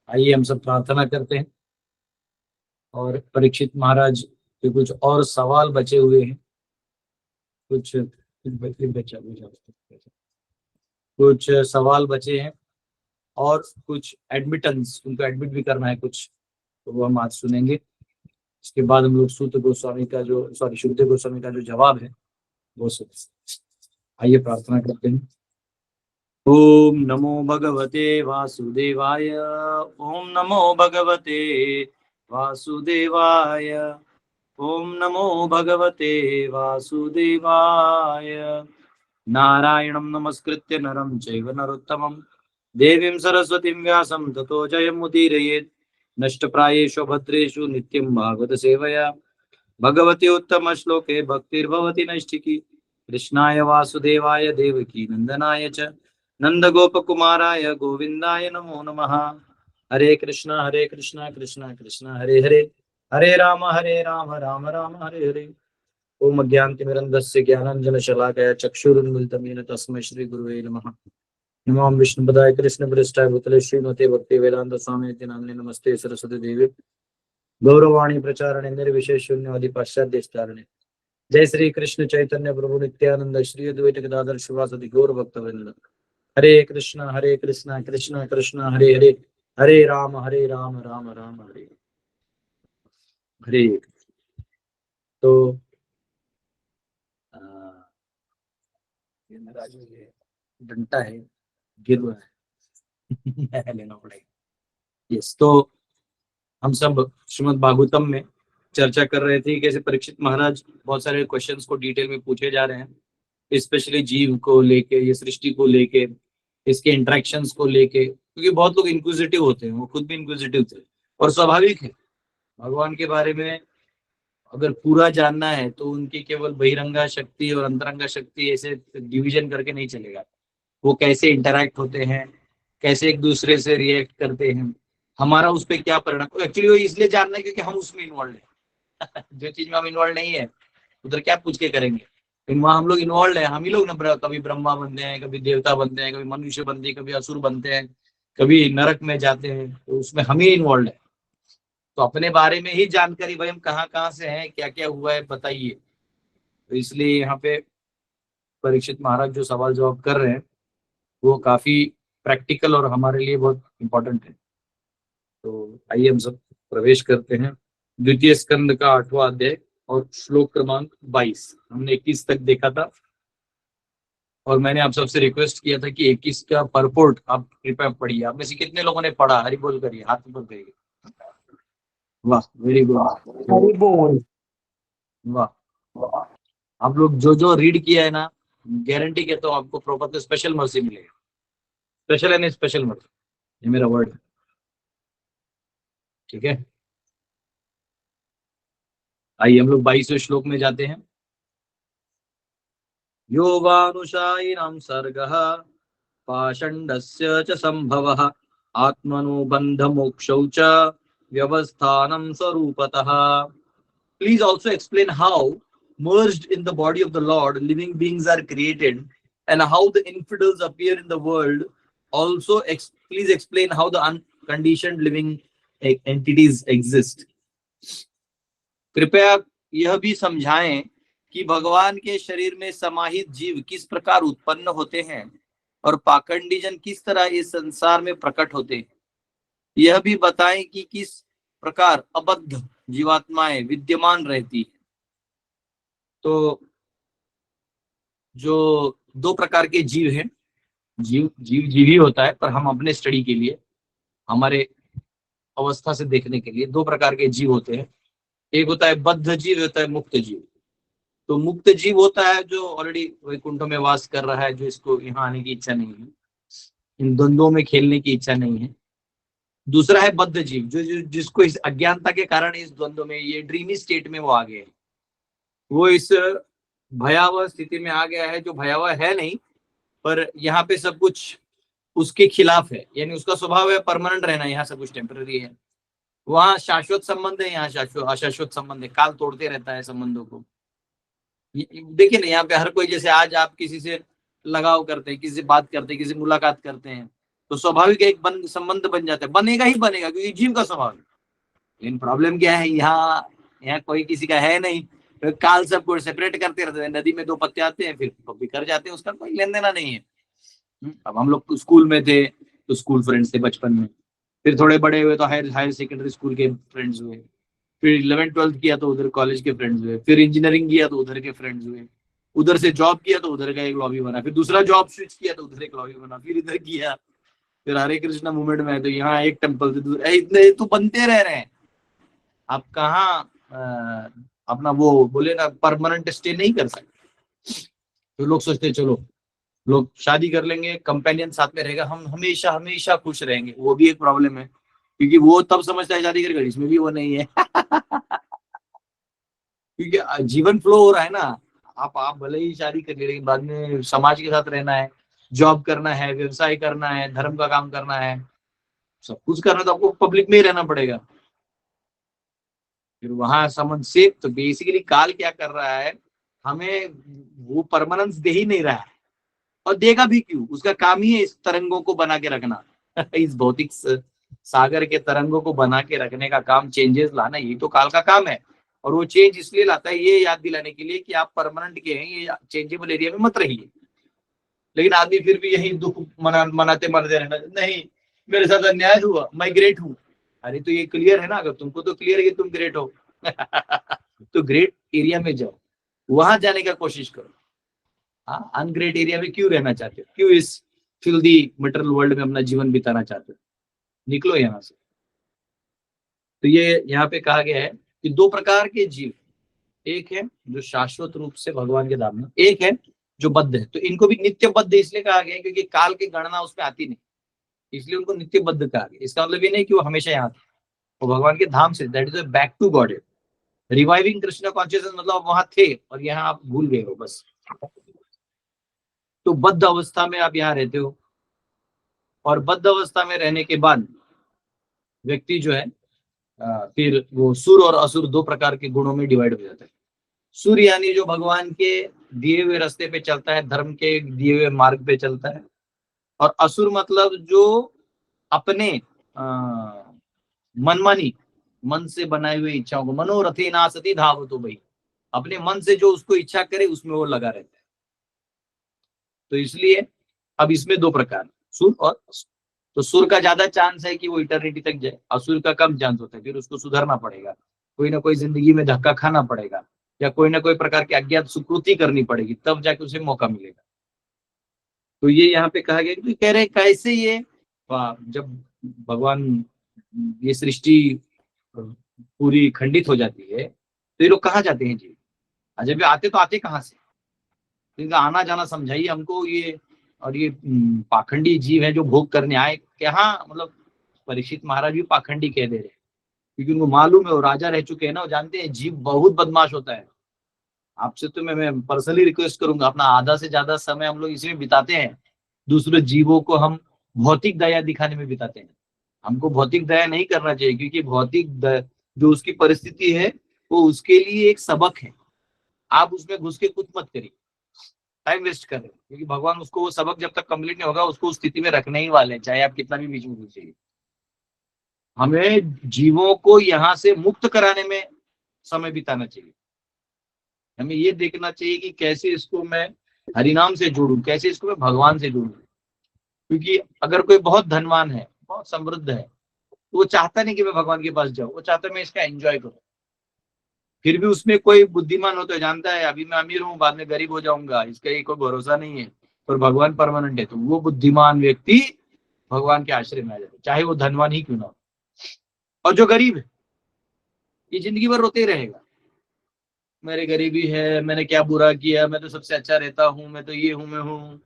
आइए हम सब प्रार्थना करते हैं। और परीक्षित महाराज के कुछ और सवाल बचे हुए हैं। कुछ सवाल बचे हैं और कुछ एडमिटेंस, उनको एडमिट भी करना है कुछ, तो वो हम आज सुनेंगे। इसके बाद हम लोग शुद्ध गोस्वामी का जो जवाब है वो सुन। आइए प्रार्थना करते हैं। ओम नमो भगवते वासुदेवाय। ओम नमो भगवते वासुदेवाय। ओम नमो भगवते वासुदेवाय। नारायणं नमस्कृत्य नरं चैव नरोत्तमं देवीं सरस्वतीं व्यासं ततो जयमुदीरयेत्। नष्टप्रायेषु भद्रेषु नित्यं भागवत सेवया भगवती उत्तम श्लोके भक्तिर्भवति नैष्ठिकी। कृष्णाय वासुदेवाय देवकी नंदनाय च नंदगोपकुमाराय गोविंदाय नमो नमः। हरे कृष्णा कृष्णा कृष्णा हरे हरे, हरे राम राम राम हरे हरे। ओम अज्ञानतिमिरन्धस्य ज्ञानाञ्जनशलाकया चक्षुरुन्मिलितं येन तस्मै श्रीगुरुवे नमः। नमो विष्णुपदाय कृष्णप्रेष्ठाय भूतले श्रीमते भक्तिवेदान्त स्वामी नामिने नमस्ते सरस्वती देवी गौरवाणी प्रचारणे निर्विशेष शून्यवादी पाश्चात्य देशतारणे। जय श्री कृष्ण चैतन्य प्रभु नित्यानंद श्री अद्वैत गदाधर शिवासदि गौर भक्तवृंद। हरे कृष्णा कृष्णा कृष्णा हरे हरे, हरे राम राम राम हरे हरे। तो ये मेरा जो ये डंटा है गिर रहा है लेना पड़ेगा। यस, तो हम सब श्रीमद् भागवतम में चर्चा कर रहे थे कैसे परीक्षित महाराज बहुत सारे क्वेश्चंस को डिटेल में पूछे जा रहे हैं, स्पेशली जीव को लेके, ये सृष्टि को लेके, इसके इंटरेक्शंस को लेके, क्योंकि बहुत लोग इंक्विजिटिव होते हैं, वो खुद भी इंक्विजिटिव थे और स्वाभाविक है। भगवान के बारे में अगर पूरा जानना है तो उनकी केवल बहिरंगा शक्ति और अंतरंगा शक्ति ऐसे डिवीजन करके नहीं चलेगा। वो कैसे इंटरैक्ट होते हैं, कैसे एक दूसरे से रिएक्ट करते हैं, हमारा उस पर क्या परिणाम, एक्चुअली वो इसलिए जानना है क्योंकि हम उसमें इन्वॉल्व है। जो चीज में हम इन्वॉल्व नहीं है उधर क्या पूछ के करेंगे, लेकिन वहां हम लोग इन्वॉल्व है। हम ही लोग ना कभी ब्रह्मा बनते हैं, कभी देवता बनते हैं, कभी मनुष्य बनते हैं, कभी असुर बनते हैं, कभी नरक में जाते हैं, तो उसमें हम ही इन्वॉल्व है। तो अपने बारे में ही जानकारी, भाई हम कहाँ कहाँ से हैं, क्या क्या हुआ है बताइए। तो इसलिए यहाँ पे परीक्षित महाराज जो सवाल जवाब कर रहे हैं वो काफी प्रैक्टिकल और हमारे लिए बहुत इंपॉर्टेंट है। तो आइए हम सब प्रवेश करते हैं। द्वितीय स्कंद का 8वां अध्याय और श्लोक क्रमांक 22। हमने 21 तक देखा था और मैंने आप सबसे रिक्वेस्ट किया था कि 21 का परपोर्ट आप कृपया पढ़िए। आप में से कितने लोगों ने पढ़ा? हरि बोल करिए, हाथ ऊपर करिए। वाह, वेरी गुड। हरि बोल। वाह, आप लोग जो जो रीड किया है ना, गारंटी कहता हूँ आपको प्रॉपर स्पेशल मर्सी मिलेगा। स्पेशल है, नहीं स्पेशल मर्सी, ये मेरा वर्ड है, ठीक है। आइए हम लोग 22वें श्लोक में जाते हैं। यो वानुशायिनं सर्गः पाषण्डस्य च संभवः आत्मनुबन्धमोक्षौ च व्यवस्थानं स्वरूपतः। Please also explain how merged in the body of the Lord living beings are created and how the infidels appear in the world. Also please explain how the unconditioned living entities exist. कृपया यह भी समझाएं कि भगवान के शरीर में समाहित जीव किस प्रकार उत्पन्न होते हैं और पाखंडीजन किस तरह इस संसार में प्रकट होते हैं। यह भी बताएं कि किस प्रकार अबद्ध जीवात्माएं विद्यमान रहती है। तो जो दो प्रकार के जीव हैं, जीव ही होता है, पर हम अपने स्टडी के लिए, हमारे अवस्था से देखने के लिए दो प्रकार के जीव होते हैं। एक होता है बद्ध जीव, होता है मुक्त जीव। तो मुक्त जीव होता है जो ऑलरेडी वैकुंठ में वास कर रहा है, जो इसको यहाँ आने की इच्छा नहीं है, इन द्वंद्वों में खेलने की इच्छा नहीं है। दूसरा है बद्ध जीव, जिसको इस अज्ञानता के कारण इस द्वंद्व में, ये ड्रीमी स्टेट में वो आ गए, वो इस भयावह स्थिति में आ गया है, जो भयावह है नहीं, पर यहाँ पे सब कुछ उसके खिलाफ है। यानी उसका स्वभाव है परमानेंट रहना, यहाँ सब कुछ टेम्पररी है। वहां शाश्वत संबंध है, यहाँ शाश्वत अशाश्वत संबंध है, काल तोड़ते रहता है संबंधों को। देखिए ना, यहाँ पे हर कोई, जैसे आज आप किसी से लगाव करते हैं, किसी से बात करते हैं, किसी से मुलाकात करते हैं, तो स्वाभाविक एक संबंध बन जाता है, बनेगा ही बनेगा, क्योंकि जीव का स्वभाव है। लेकिन प्रॉब्लम क्या है, यहाँ कोई किसी का है नहीं, तो काल सबको सेपरेट करते रहते हैं। नदी में दो पत्ते आते हैं, फिर बिखर जाते हैं, उसका कोई लेन देना नहीं है। अब हम लोग स्कूल में थे तो स्कूल फ्रेंड्स थे बचपन में, फिर थोड़े बड़े हुए तो हायर सेकेंडरी स्कूल के फ्रेंड्स हुए, फिर 11th-12th किया तो उधर कॉलेज के फ्रेंड्स हुए, फिर इंजीनियरिंग किया तो उधर के फ्रेंड्स हुए, उधर से जॉब किया तो उधर का एक लॉबी बना, फिर दूसरा जॉब स्विच किया तो उधर एक लॉबी बना, फिर इधर किया, फिर हरे कृष्णा मूवमेंट में है तो यहाँ एक टेम्पल से दूसरा, इतने तो बनते रह रहे हैं। आप कहाँ अपना वो बोले ना परमानेंट स्टे नहीं कर सकते। तो लोग सोचते हैं चलो लोग शादी कर लेंगे, कंपेनियन साथ में रहेगा, हम हमेशा हमेशा खुश रहेंगे। वो भी एक प्रॉब्लम है, क्योंकि वो तब समझता है शादी करके, इसमें भी वो नहीं है। क्योंकि जीवन फ्लो हो रहा है ना। आप भले ही शादी कर ले, लेकिन बाद में समाज के साथ रहना है, जॉब करना है, व्यवसाय करना है, धर्म का काम करना है, सब कुछ करना, तो आपको पब्लिक में ही रहना पड़ेगा। फिर वहां समझ से तो बेसिकली काल क्या कर रहा है, हमें वो परमानेंस दे ही नहीं रहा है, और देगा भी क्यों, उसका काम ही है इस तरंगों को बना के रखना। इस भौतिक सागर के तरंगों को बना के रखने का काम, चेंजेस लाना, यही तो काल का काम है। और वो चेंज इसलिए लाता है, ये याद दिलाने के लिए कि आप परमानेंट के हैं, ये चेंजेबल एरिया में मत रहिए। लेकिन आदमी फिर भी यही दुख मनाते मरते रहना, नहीं मेरे साथ अन्याय हुआ, मैं ग्रेट हूँ। अरे तो ये क्लियर है ना, अगर तुमको तो क्लियर है कि तुम ग्रेट हो, तो ग्रेट एरिया में जाओ, वहां जाने का कोशिश करो। हाँ, अनग्रेट एरिया में क्यों रहना चाहते हो, क्यों इस फिल्दी मटेरियल वर्ल्ड में अपना जीवन बिताना चाहते हो, निकलो यहाँ से। तो ये यहाँ पे कहा गया है कि दो प्रकार के जीव, एक है जो शाश्वत रूप से भगवान के धाम में, एक है जो बद्ध है। तो इनको भी नित्य बद्ध इसलिए कहा गया है क्योंकि काल की गणना उसमें आती नहीं, इसलिए उनको नित्य बद्ध कहा गया। इसका मतलब ये नहीं कि वो हमेशा यहाँ थे, वो भगवान के धाम से, that is back to God. Reviving Krishna consciousness मतलब वहां थे और यहाँ आप भूल गए हो बस। तो बद्ध अवस्था में आप यहाँ रहते हो, और बद्ध अवस्था में रहने के बाद व्यक्ति जो है फिर वो सुर और असुर दो प्रकार के गुणों में डिवाइड हो जाता है। सुर यानी जो भगवान के दिए हुए रास्ते पे चलता है, धर्म के दिए हुए मार्ग पे चलता है। और असुर मतलब जो अपने मनमानी, मन से बनाई हुई इच्छाओं को, मनोरथे नासती धावतो भाई, अपने मन से जो उसको इच्छा करे उसमें वो लगा रहता है। तो इसलिए अब इसमें दो प्रकार, सुर और असुर। तो सुर का ज्यादा चांस है कि वो इटर्निटी तक जाए, असुर का कम चांस होता है, फिर उसको सुधरना पड़ेगा, कोई ना कोई जिंदगी में धक्का खाना पड़ेगा, या कोई ना कोई प्रकार की अज्ञात सुकृति करनी पड़ेगी, तब जाके उसे मौका मिलेगा। तो ये यहाँ पे कहा गया कि कह रहे कैसे ये जब भगवान ये सृष्टि पूरी खंडित हो जाती है तो ये लोग कहाँ जाते हैं जी, जब ये आते तो आते कहाँ से, तो इनका आना जाना समझाइए हमको। ये और ये पाखंडी जीव है जो भोग करने आए क्या, मतलब परीक्षित महाराज भी पाखंडी कह दे रहे हैं, क्योंकि उनको मालूम है, वो राजा रह चुके हैं ना, वो जानते हैं जीव बहुत बदमाश होता है। आपसे तो मैं पर्सनली रिक्वेस्ट करूंगा, अपना आधा से ज्यादा समय हम लोग इसी में बिताते हैं, दूसरे जीवों को हम भौतिक दया दिखाने में बिताते हैं। हमको भौतिक दया नहीं करना चाहिए, क्योंकि जो उसकी परिस्थिति है वो उसके लिए एक सबक है। आप उसमें घुस के कुछ मत करिए, टाइम वेस्ट कर रहे हैं, क्योंकि भगवान उसको वो सबक जब तक कंप्लीट नहीं होगा उसको उस स्थिति में रखने ही वाले हैं, चाहे आप कितना भी बीच में घुसिए। हमें जीवों को यहाँ से मुक्त कराने में समय बिताना चाहिए। हमें ये देखना चाहिए कि कैसे इसको मैं हरिनाम से जोड़ूं, कैसे इसको मैं भगवान से जोड़ूं। क्योंकि अगर कोई बहुत धनवान है, बहुत समृद्ध है, तो वो चाहता नहीं कि मैं भगवान के पास जाऊं, वो चाहता है मैं इसका एंजॉय करूं। फिर भी उसमें कोई बुद्धिमान हो तो जानता है अभी मैं अमीर हूं, बाद में गरीब हो जाऊंगा, इसका ही कोई भरोसा नहीं है, पर भगवान परमानेंट है, तो वो बुद्धिमान व्यक्ति भगवान के आश्रय में आ जाता है, चाहे वो धनवान ही क्यों ना हो। और जो गरीब है ये जिंदगी भर रोते ही रहेगा, मेरी गरीबी है, मैंने क्या बुरा किया, मैं तो सबसे अच्छा रहता हूँ, मैं तो ये हूँ, मैं हूँ।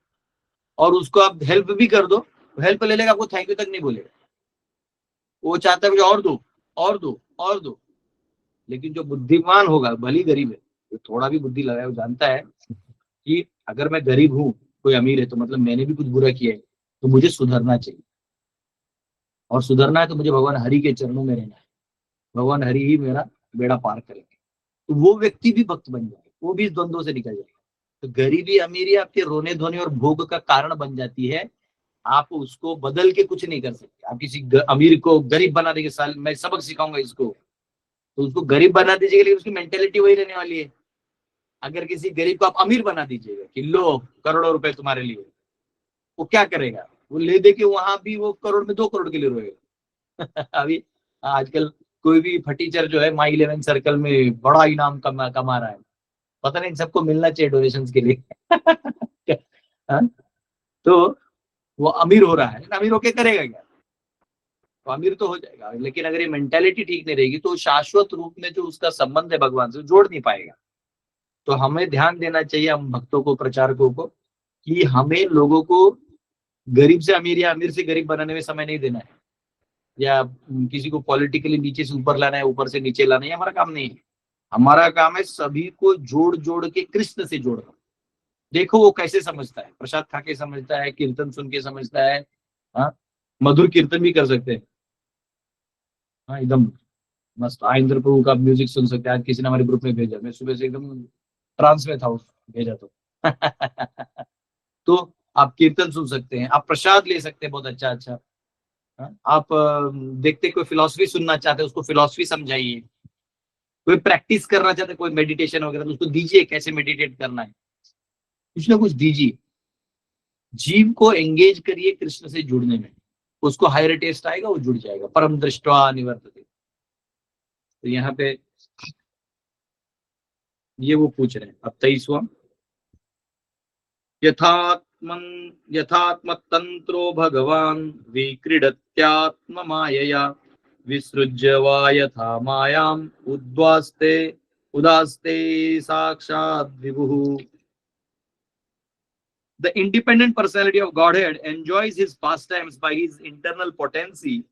और उसको आप हेल्प भी कर दो, हेल्प ले लेगा, आपको थैंक यू तक नहीं बोलेगा, वो चाहता है मुझे और दो, और दो, और दो। लेकिन जो बुद्धिमान होगा, भली गरीब है, तो थोड़ा भी बुद्धि लगाए, वो जानता है कि अगर मैं गरीब हूँ, कोई अमीर है, तो मतलब मैंने भी कुछ बुरा किया है, तो मुझे सुधरना चाहिए, और सुधरना है तो मुझे भगवान हरि के चरणों में रहना है, भगवान हरि ही मेरा बेड़ा पार करेंगे। तो वो व्यक्ति भी भक्त बन जाए, वो भी इस द्वंद्व से निकल जाएगा। तो गरीबी अमीरी आपके रोने धोने और भोग का कारण बन जाती है, आप उसको बदल के कुछ नहीं कर सकते। आप किसी अमीर को गरीब बना देंगे, साल मैं सबक सिखाऊंगा इसको, तो उसको गरीब बना दीजिएगा, लेकिन उसकी मेंटेलिटी वही रहने वाली है। अगर किसी गरीब को आप अमीर बना दीजिएगा कि लो करोड़ों रुपए तुम्हारे लिए, वो क्या करेगा? वो ले दे के वहां भी वो करोड़ में 2 करोड़ के लिए रोएगा। अभी आजकल कोई भी फटीचर जो है माई इलेवन सर्कल में बड़ा इनाम कमा रहा है, पता नहीं सबको मिलना चाहिए डोनेशन के लिए। हाँ? तो वो अमीर हो रहा है, अमीर होके करेगा क्या? तो अमीर तो हो जाएगा, लेकिन अगर ये मेंटेलिटी ठीक नहीं रहेगी तो शाश्वत रूप में जो उसका संबंध है भगवान से जोड़ नहीं पाएगा। तो हमें ध्यान देना चाहिए, हम भक्तों को, प्रचारकों को, कि हमें लोगों को गरीब से अमीर या अमीर से गरीब बनाने में समय नहीं देना है, या किसी को पॉलिटिकली नीचे से ऊपर लाना है, ऊपर से नीचे लाना है, हमारा काम नहीं है। हमारा काम है सभी को जोड़ जोड़ के कृष्ण से जोड़ना। देखो वो कैसे समझता है, प्रसाद खा के समझता है, कीर्तन सुन के समझता है। हाँ, मधुर कीर्तन भी कर सकते हैं। हाँ, एकदम मस्त आइंद्र प्रभु का म्यूजिक सुन सकते हैं। आज किसी ने हमारे ग्रुप में भेजा, मैं सुबह से एकदम ट्रांस में था, उस भेजा तो। तो आप कीर्तन सुन सकते हैं, आप प्रसाद ले सकते हैं बहुत अच्छा अच्छा। हाँ? आप देखते कोई फिलोसफी सुनना चाहते हैं, उसको फिलोसफी समझाइए। कोई प्रैक्टिस करना चाहते हैं, कोई मेडिटेशन वगैरह, तो उसको दीजिए कैसे मेडिटेट करना है, कुछ ना कुछ दीजिए। जीव को एंगेज करिए कृष्ण से जुड़ने में, उसको हायर टेस्ट आएगा, वो जुड़ जाएगा। परम दृष्टवा निवर्तते। तो यहाँ पे ये वो पूछ रहे हैं। अब 23वां, यथात्मन यथात्मतंत्रो भगवान विक्रीडत्यात्म मायया विसृज्य वा यथा मायाम उद्वास्ते उदास्ते साक्षात् विभुः। The independent personality of Godhead enjoys his pastimes by his internal potency,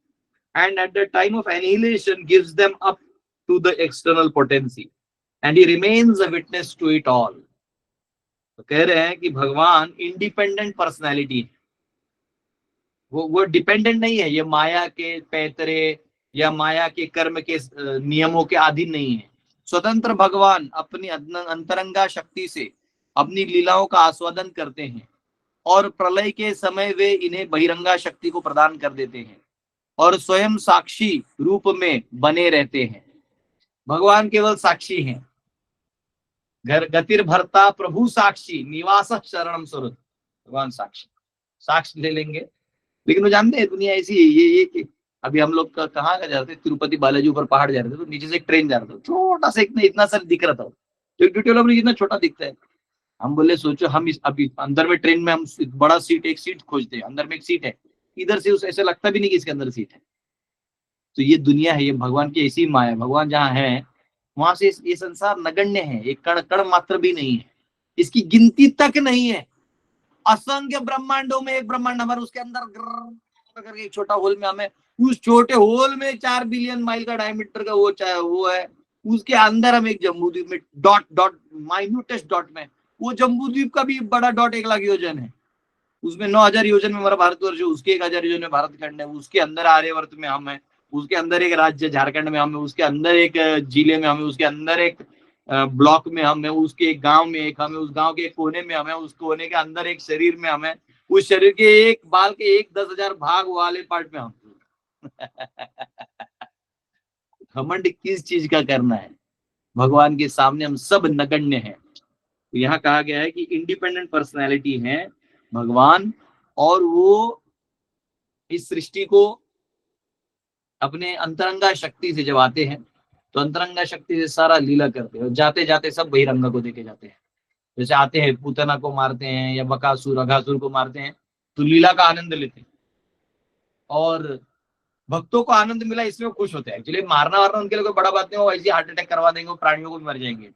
and at the time of annihilation gives them up to the external potency, and he remains a witness to it all. तो कह रहे हैं कि भगवान independent personality है, वो dependent नहीं है, ये माया के पैतरे या माया के कर्म के नियमों के अधीन नहीं है। स्वतंत्र भगवान अपनी अंतरंगा शक्ति से अपनी लीलाओं का आस्वादन करते हैं, और प्रलय के समय वे इन्हें बहिरंगा शक्ति को प्रदान कर देते हैं, और स्वयं साक्षी रूप में बने रहते हैं। भगवान केवल साक्षी हैं। घर गतिर भरता प्रभु साक्षी निवास शरणम स्वरूप। भगवान साक्षी, साक्ष्य ले लेंगे। लेकिन वो जानते हैं दुनिया ऐसी है, ये कि अभी हम लोग कहाँ का जा रहे थे, तिरुपति बालाजी ऊपर पहाड़ जा रहे थे, तो नीचे से एक ट्रेन जा रहा था, छोटा सा इतना सा दिख रहा था, तो एक ड्यूटी वाला बोले जितना छोटा दिखता है। हम बोले सोचो हम इस अभी अंदर में ट्रेन में हम बड़ा सीट, एक सीट खोजते हैं, अंदर में एक सीट है, इधर से उस ऐसा लगता भी नहीं कि इसके अंदर सीट है। तो ये दुनिया है, ये भगवान की ऐसी माया। भगवान जहाँ है वहां से ये संसार नगण्य है, एक कण कण मात्र भी नहीं है, इसकी गिनती तक नहीं है। असंख्य ब्रह्मांडों में एक ब्रह्मांड हमारे, उसके अंदर करके एक छोटा होल में हमें, उस छोटे होल में 4 बिलियन माइल का डायमीटर का वो है, उसके अंदर हम एक जम्बूद्वीप में डॉट डॉट माइन्यूटेस्ट डॉट में, वो जम्बूद्वीप का भी बड़ा डॉट 1 लाख योजन है, उसमें 9,000 योजन में हमारा भारतवर्ष है, उसके 1,000 योजन में भारत खंड है, उसके अंदर आर्यवर्त में हम है, उसके अंदर एक राज्य झारखंड में हम है, उसके अंदर एक जिले में हम है, उसके अंदर एक ब्लॉक में हम है, उसके एक गांव में एक हम है, उस गांव के एक कोने में हम है, उस कोने के अंदर एक शरीर में हम है, उस शरीर के एक बाल के 10,000 भाग वाले पार्ट में हम। घमंड किस चीज का करना है? भगवान के सामने हम सब नगण्य हैं। तो यहाँ कहा गया है कि इंडिपेंडेंट पर्सनैलिटी है भगवान, और वो इस सृष्टि को अपने अंतरंगा शक्ति से जब आते हैं तो अंतरंगा शक्ति से सारा लीला करते हैं, और जाते जाते सब बहिरंगा को देके जाते हैं। जैसे आते हैं पूतना को मारते हैं या बकासुर अघासुर को मारते हैं, तो लीला का आनंद लेते हैं, और भक्तों को आनंद मिला इसमें खुश होते हैं। एक्चुअली मारना वारना उनके लिए कोई बड़ा बात नहीं, वो ऐसे हार्ट अटैक करवा देंगे, वो प्राणियों को भी मर जाएंगे,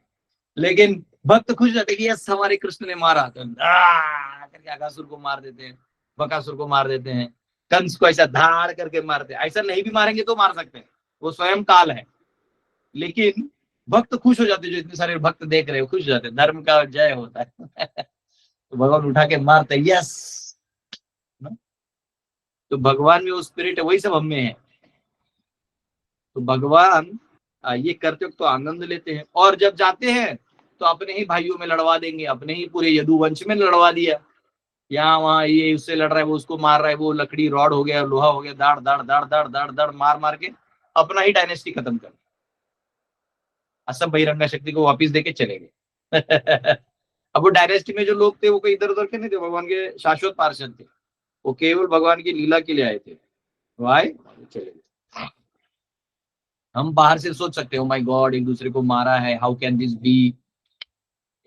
लेकिन भक्त खुश रहते हैं कि यस हमारे कृष्ण ने मारा, तो करके अघासुर को मार देते हैं, बकासुर को मार देते हैं, कंस को ऐसा धार करके मारते हैं। ऐसा नहीं भी मारेंगे तो मार सकते हैं, वो स्वयं काल है, लेकिन भक्त खुश हो जाते हैं, जो इतने सारे भक्त देख रहे हो खुश हो जाते हैं, धर्म का जय होता है। तो भगवान उठा के मारते हैं, यस। तो भगवान में वो स्पिरिट है, वही सब हम में है। तो भगवान ये करते वक्त तो आनंद लेते हैं, और जब जाते हैं तो अपने ही भाइयों में लड़वा देंगे, अपने ही पूरे यदुवंश में लड़वा दिया। यहाँ वहां ये उससे लड़ रहा है, वो उसको मार रहा है, वो लकड़ी रॉड हो गया, लोहा हो गया, दाड़ दाड़ दाड़ दाड़ दाड़ दाड़ मार मार के अपना ही डायनेस्टी खत्म कर, असम बहिरंगा शक्ति को वापिस देके चले गए। अब वो डायनेस्टी में जो लोग थे वो कोई इधर उधर के नहीं थे, भगवान के शाश्वत पार्षद थे, वो केवल भगवान की लीला के लिए आए थे, वो आए चले गए। हम बाहर से सोच सकते हो माय गॉड एक दूसरे को मारा है, हाउ कैन दिस बी,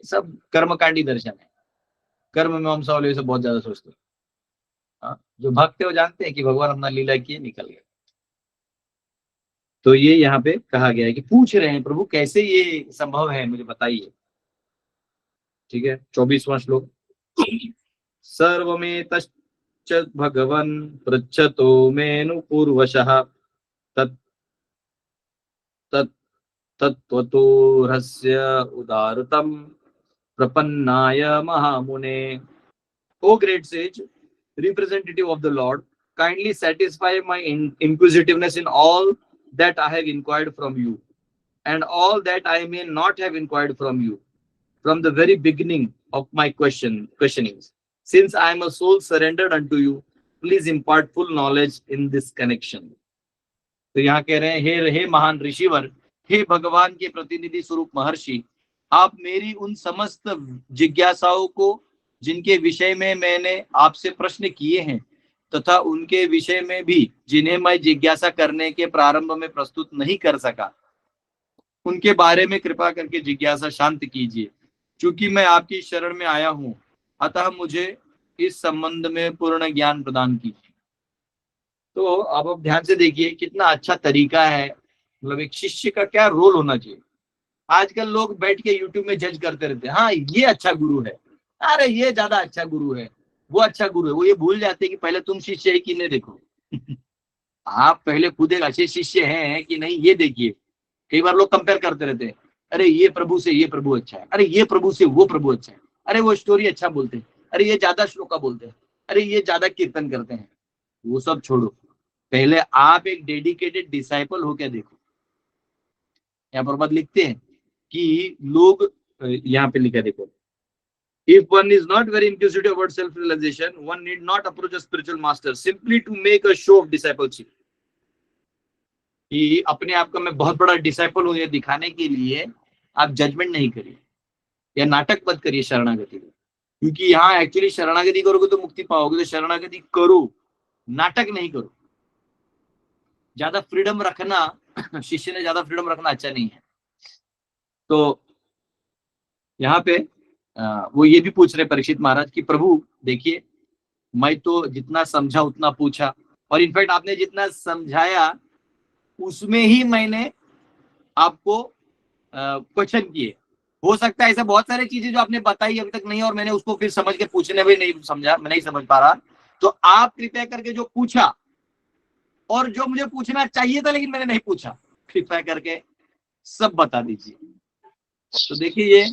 सब कर्मकांडी दर्शन है, कर्म मीमांसा वाले से बहुत ज्यादा सोचते हैं। हाँ, जो भक्त है वो जानते हैं कि भगवान अपना लीला किए निकल गए। तो ये यहाँ पे कहा गया है कि पूछ रहे हैं प्रभु कैसे ये संभव है मुझे बताइए। ठीक है, 24वां श्लोक। सर्वमेतश्च भगवन् पृच्छतो मेनु पूर्वशः तत् तत् तत्त्वतो रहस्य उदारतम प्रपन्नाय महामुने। O great sage, representative of the Lord, kindly satisfy my inquisitiveness in all that I have inquired from you, and all that I may not have inquired from you, from the very beginning of my questionings. Since I am a soul surrendered unto you, please impart full knowledge in this connection. तो यहाँ कह रहे हैं हे महान ऋषिवर, हे भगवान के प्रतिनिधि स्वरूप महर्षि, आप मेरी उन समस्त जिज्ञासाओं को जिनके विषय में मैंने आपसे प्रश्न किए हैं तथा उनके विषय में भी जिन्हें मैं जिज्ञासा करने के प्रारंभ में प्रस्तुत नहीं कर सका, उनके बारे में कृपा करके जिज्ञासा शांत कीजिए। चूंकि मैं आपकी शरण में आया हूं, अतः मुझे इस संबंध में पूर्ण ज्ञान प्रदान कीजिए। तो अब आप ध्यान से देखिए कितना अच्छा तरीका है, मतलब एक शिष्य का क्या रोल होना चाहिए। आजकल लोग बैठ के यूट्यूब में जज करते रहते हैं, हाँ ये अच्छा गुरु है, अरे ये ज्यादा अच्छा गुरु है, वो अच्छा गुरु है। वो ये भूल जाते हैं कि पहले तुम शिष्य है कि नहीं देखो। आप पहले खुद एक अच्छे शिष्य हैं कि नहीं ये देखिए। कई बार लोग कंपेयर करते रहते हैं, अरे ये प्रभु से ये प्रभु अच्छा है, अरे ये प्रभु से वो प्रभु अच्छा है, अरे वो स्टोरी अच्छा बोलते हैं, अरे ये ज्यादा श्लोका बोलते हैं, अरे ये ज्यादा कीर्तन करते हैं। वो सब छोड़ो, पहले आप एक डेडिकेटेड डिसाइपल हो क्या देखो। यहाँ पर बात लिखते हैं कि लोग, यहाँ पे लिखा देखो, if one is not very inquisitive about self realization, one need not approach a spiritual master simply to make a show of discipleship। कि अपने आप का मैं बहुत बड़ा डिसाइपल हूं ये दिखाने के लिए आप जजमेंट नहीं करिए या नाटक मत करिए शरणागति में, क्योंकि यहाँ एक्चुअली शरणागति करोगे तो मुक्ति पाओगे। तो शरणागति करो, नाटक नहीं करो। ज्यादा फ्रीडम रखना, शिष्य ने ज्यादा फ्रीडम रखना अच्छा नहीं है। तो यहाँ पे वो ये भी पूछ रहे परीक्षित महाराज कि प्रभु देखिए, मैं तो जितना समझा उतना पूछा, और इनफैक्ट आपने जितना समझाया उसमें ही मैंने आपको क्वेश्चन किए। हो सकता है ऐसा बहुत सारी चीजें जो आपने बताई अभी तक नहीं और मैंने उसको फिर समझ के पूछने में नहीं समझा, मैं नहीं समझ पा रहा। तो आप कृपया करके जो पूछा और जो मुझे पूछना चाहिए था लेकिन मैंने नहीं पूछा, कृपया करके सब बता दीजिए। तो देखिए ये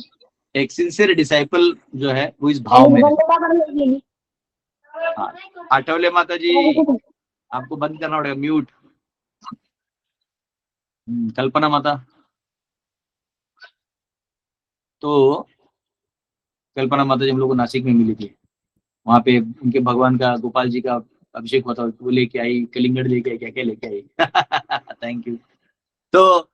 एक सिंसियर डिसाइपल जो है वो इस भाव में है। हाँ, आठवले माता जी आपको बंद करना पड़ेगा, म्यूट। कल्पना माता, तो कल्पना माता जी हम लोग को नासिक में मिली थी, वहां पे उनके भगवान का गोपाल जी का अभिषेक हुआ था, वो लेके आई, कलिंगड़ लेके आई, क्या क्या लेके आई। Thank you. तो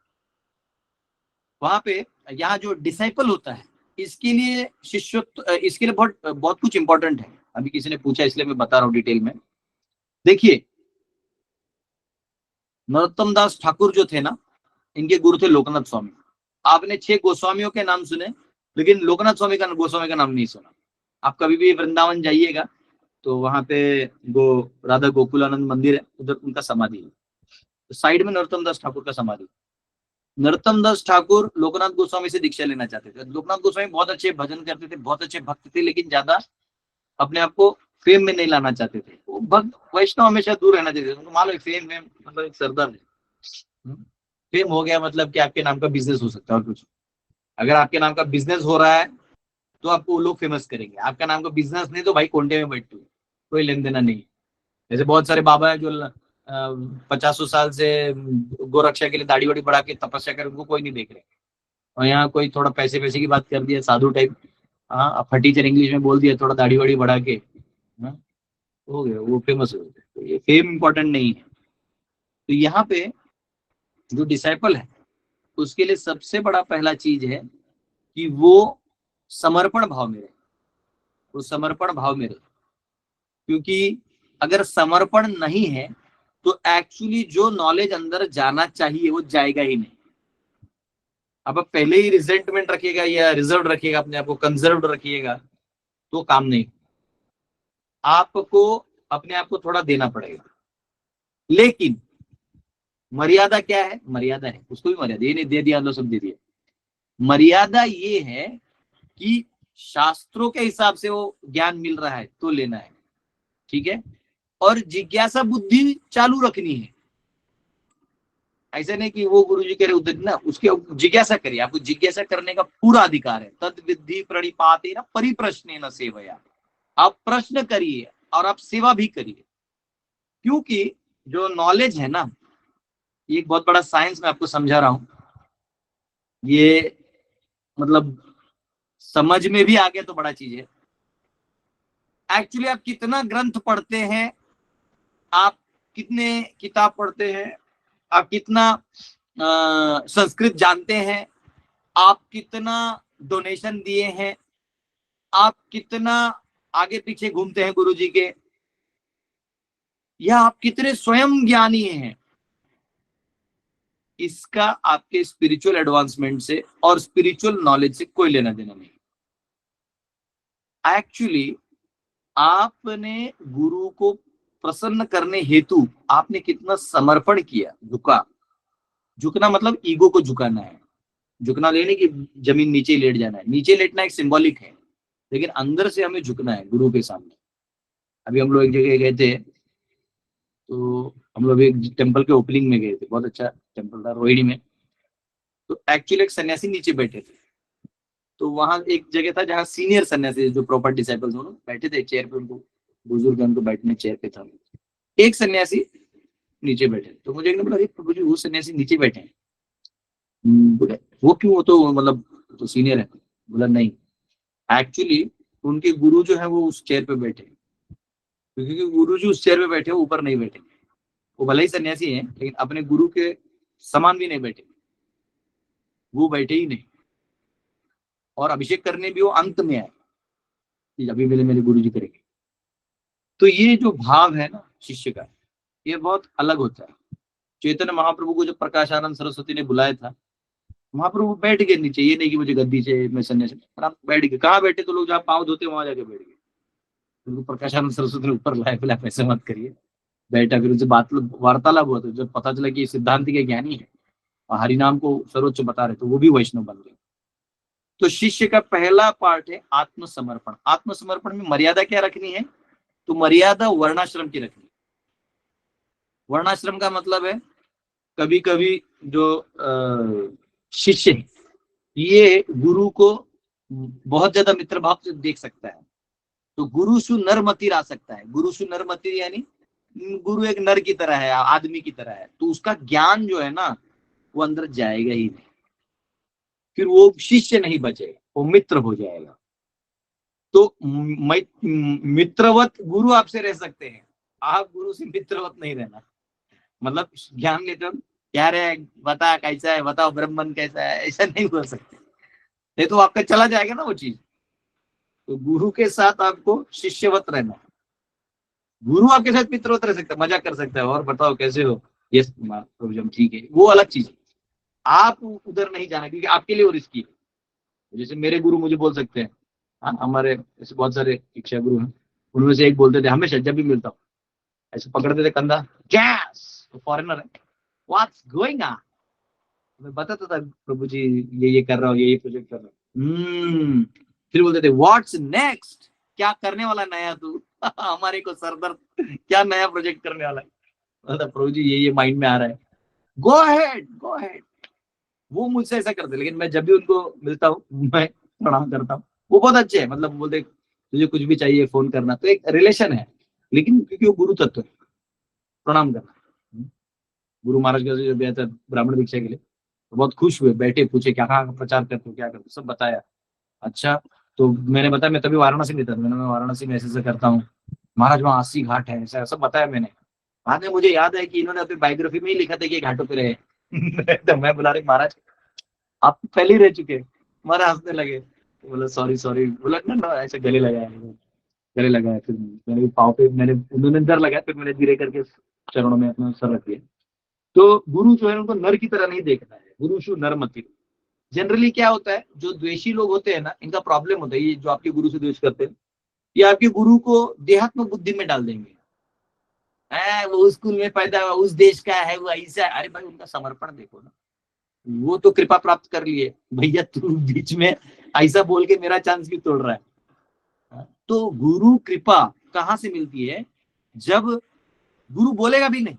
वहां पे यहाँ जो डिसाइपल होता है इसके लिए शिष्यत्व, इसके लिए बहुत बहुत कुछ इंपॉर्टेंट है। अभी किसी ने पूछा इसलिए मैं बता रहा हूँ डिटेल में। देखिए नरोत्तम दास ठाकुर जो थे ना, इनके गुरु थे लोकनाथ स्वामी। आपने 6 गोस्वामियों के नाम सुने लेकिन लोकनाथ स्वामी का गोस्वामी का नाम नहीं सुना। आप कभी भी वृंदावन जाइएगा तो वहां पे राधा गोकुलानंद मंदिर है, उधर उनका समाधि है। तो साइड में नरोत्तम दास ठाकुर का समाधि। नरोत्तम दास ठाकुर लोकनाथ गोस्वामी से दीक्षा लेना चाहते थे। लोकनाथ गोस्वामी बहुत अच्छे भजन करते थे, बहुत अच्छे भक्त थे, लेकिन ज्यादा अपने आप को फेम में नहीं लाना चाहते थे। वो भक्त वैष्णव हमेशा दूर रहना चाहते थे। उनको मालूम फेम वेम मतलब एक सरदार है। फेम हो गया मतलब कि आपके नाम का बिजनेस हो सकता है और कुछ। अगर आपके नाम का बिजनेस हो रहा है तो आपको लोग फेमस करेंगे। आपका नाम का बिजनेस नहीं तो भाई कोंडे में बैठ, कोई लेन देना नहीं। जैसे बहुत सारे बाबा है जो 50 साल से गोरक्षा के लिए दाढ़ी वाड़ी बढ़ा के तपस्या कर, उनको कोई नहीं देख रहे। और यहाँ कोई थोड़ा पैसे पैसे की बात कर दिया साधु टाइप, हाँ फटीचर इंग्लिश में बोल दिया, थोड़ा दाढ़ी वाड़ी बढ़ा के हो गए, वो फेमस हो गए। तो ये फेम इंपॉर्टेंट नहीं है। तो यहाँ पे जो डिसाइपल है उसके लिए सबसे बड़ा पहला चीज है कि वो समर्पण भाव में रहे, वो समर्पण भाव में रहे। क्योंकि अगर समर्पण नहीं है तो एक्चुअली जो नॉलेज अंदर जाना चाहिए वो जाएगा ही नहीं। अब आप पहले ही रिजेंटमेंट रखिएगा या रिजर्व रखिएगा, अपने आप को कंजर्व रखिएगा, तो काम नहीं। आपको अपने आप को थोड़ा देना पड़ेगा। लेकिन मर्यादा क्या है? मर्यादा है, उसको भी मर्यादा, ये नहीं दे दिया तो सब दे दिया। मर्यादा ये है कि शास्त्रों के हिसाब से वो ज्ञान मिल रहा है तो लेना है, ठीक है। और जिज्ञासा बुद्धि चालू रखनी है। ऐसे नहीं कि वो गुरु जी कह रहे उधर ना, उसके जिज्ञासा करिए, आपको जिज्ञासा करने का पूरा अधिकार है। तद विद्धि प्रणिपाते न परिप्रश्ने न सेवया, आप प्रश्न करिए और आप सेवा भी करिए। क्योंकि जो नॉलेज है ना, ये एक बहुत बड़ा साइंस मैं आपको समझा रहा हूं। ये मतलब समझ में भी आ गया तो बड़ा चीज है। एक्चुअली आप कितना ग्रंथ पढ़ते हैं, आप कितने किताब पढ़ते हैं, आप कितना संस्कृत जानते हैं, आप कितना डोनेशन दिए हैं, आप कितना आगे पीछे घूमते हैं गुरु जी के, या आप कितने स्वयं ज्ञानी हैं, इसका आपके स्पिरिचुअल एडवांसमेंट से और स्पिरिचुअल नॉलेज से कोई लेना देना नहीं। एक्चुअली आपने गुरु को प्रसन्न करने हेतु आपने कितना समर्पण किया, झुका। झुकना मतलब ईगो को झुकाना है। झुकना लेने की जमीन नीचे लेट जाना है, नीचे लेटना एक सिंबॉलिक है, लेकिन अंदर से हमें झुकना है गुरु के सामने। अभी हम लोग एक जगह गए थे, तो हम लोग एक टेम्पल के ओपनिंग में गए थे, बहुत अच्छा टेम्पल था रोहिणी में। तो एक्चुअली एक सन्यासी नीचे बैठे थे। तो वहां एक जगह था जहाँ सीनियर सन्यासी जो प्रॉपर डिसाइपल्स दोनों बैठे थे चेयर पे, उनको बुजुर्ग उनको बैठने चेयर पे था। एक सन्यासी नीचे बैठे, तो मुझे एक ने बोला, अरे प्रभु जी वो सन्यासी नीचे बैठे हैं। बोले वो क्यों, वो तो मतलब तो सीनियर है। बोला नहीं, एक्चुअली उनके गुरु जो है वो उस चेयर पे बैठे, क्योंकि गुरु जी उस चेयर पे बैठे, वो ऊपर नहीं बैठे। वो भले ही सन्यासी हैं लेकिन अपने गुरु के समान भी नहीं बैठे, वो बैठे ही नहीं। और अभिषेक करने भी वो अंत में आए कि अभी मेरे मेरे गुरु जी करेंगे। तो ये जो भाव है ना शिष्य का, ये बहुत अलग होता है। चैतन्य महाप्रभु को जब प्रकाशानंद सरस्वती ने बुलाया था, महाप्रभु बैठ गए नीचे। ये नहीं कि मुझे गद्दी से मैं सन्यासी, आप बैठ गए। कहाँ बैठे? तो लोग जहाँ पाँव धोते वहां जाके बैठ गए। उनको प्रकाशानंद सरस्वती ने ऊपर लाया, फिर आप ऐसे मत करिए। बैठा, फिर उनसे बात वार्तालाप हुआ, तो जब पता चला कि सिद्धांत के ज्ञानी है और हरिनाम को सर्वोच्च बता रहे, तो वो भी वैष्णव बन गए। तो शिष्य का पहला पार्ट है आत्मसमर्पण। आत्मसमर्पण में मर्यादा क्या रखनी है? तो मर्यादा वर्णाश्रम की रखनी। वर्णाश्रम का मतलब है, कभी कभी जो शिष्य है ये गुरु को बहुत ज्यादा मित्र भाव से देख सकता है। तो गुरु सु नर मतिर आ सकता है। गुरु सु नर मतिर यानी गुरु एक नर की तरह है, आदमी की तरह है, तो उसका ज्ञान जो है ना वो अंदर जाएगा ही नहीं। फिर वो शिष्य नहीं बचेगा, वो मित्र हो जाएगा। तो मित्रवत गुरु आपसे रह सकते हैं, आप गुरु से मित्रवत नहीं रहना। मतलब ज्ञान लेते हो, क्या रे बता कैसा है, बताओ ब्रह्मन कैसा है, ऐसा नहीं बोल सकते, नहीं तो आपका चला जाएगा ना वो चीज। तो गुरु के साथ आपको शिष्यवत रहना। गुरु आपके साथ मित्रवत रह सकता है, मजा कर सकता है, और बताओ कैसे हो, यस प्रभु जी ठीक है, वो अलग चीज है। आप उधर नहीं जाना, क्योंकि आपके लिए वो रिस्की है। जैसे मेरे गुरु मुझे बोल सकते हैं, हाँ हमारे ऐसे बहुत सारे शिक्षा गुरु हैं, उनमें से एक बोलते थे हमेशा जब भी मिलता हूँ, ऐसे पकड़ते थे कंधा, गैस तो फॉरेनर है, व्हाट्स गोइंग ऑन। मैं बताता था प्रभु जी ये कर रहा हूँ, ये प्रोजेक्ट कर रहा हूँ। फिर बोलते थे व्हाट्स नेक्स्ट, क्या करने वाला नया तू हमारे को सरदर्द, क्या नया प्रोजेक्ट करने वाला है। मतलब प्रभु जी ये माइंड में आ रहा है, गो अहेड गो अहेड। वो मुझसे ऐसा करते, लेकिन मैं जब भी उनको मिलता हूँ मैं प्रणाम करता हूँ। वो बहुत अच्छे हैं, मतलब बोलते तुझे कुछ भी चाहिए फोन करना, तो एक रिलेशन है। लेकिन क्योंकि वो गुरु तत्व है, प्रणाम करना। गुरु महाराज का जब गया था ब्राह्मण दीक्षा के लिए, तो बहुत खुश हुए, बैठे पूछे क्या कहाँ प्रचार करते हो, क्या करते हो, सब बताया। अच्छा, तो मैंने बताया मैं तभी वाराणसी में था, मैंने वाराणसी में ऐसे करता हूँ, महाराज वहाँ 80 घाट है, ऐसा सब बताया मैंने। बाद में मुझे याद है कि इन्होंने अपनी बायोग्राफी में ही लिखा था कि ये घाटों पे रहे। तो मैं बोला, अरे महाराज आप तो पहले ही रह चुके हैं। हमारा हंसने लगे, तो बोला सॉरी सॉरी, बोला ना ना, ऐसे गले लगाया, गले लगाया। फिर मैंने पाँव पे, मैंने उन्होंने डर लगाया, फिर मैंने धीरे करके चरणों में अपना सर रख दिया। तो गुरु जो है उनको नर की तरह नहीं देखना है, गुरु शु नर मति। जनरली क्या होता है, जो द्वेषी लोग होते हैं ना, इनका प्रॉब्लम होता है, ये जो आपके गुरु से द्वेष करते हैं, ये आपके गुरु को देहात्म बुद्धि में डाल देंगे। वो उस स्कूल में पैदा हुआ, उस देश का है, वो ऐसा है। अरे भाई उनका समर्पण देखो ना, वो तो कृपा प्राप्त कर लिए, भैया तू बीच में ऐसा बोल के मेरा चांस भी तोड़ रहा है। तो गुरु कृपा कहाँ से मिलती है? जब गुरु बोलेगा भी नहीं,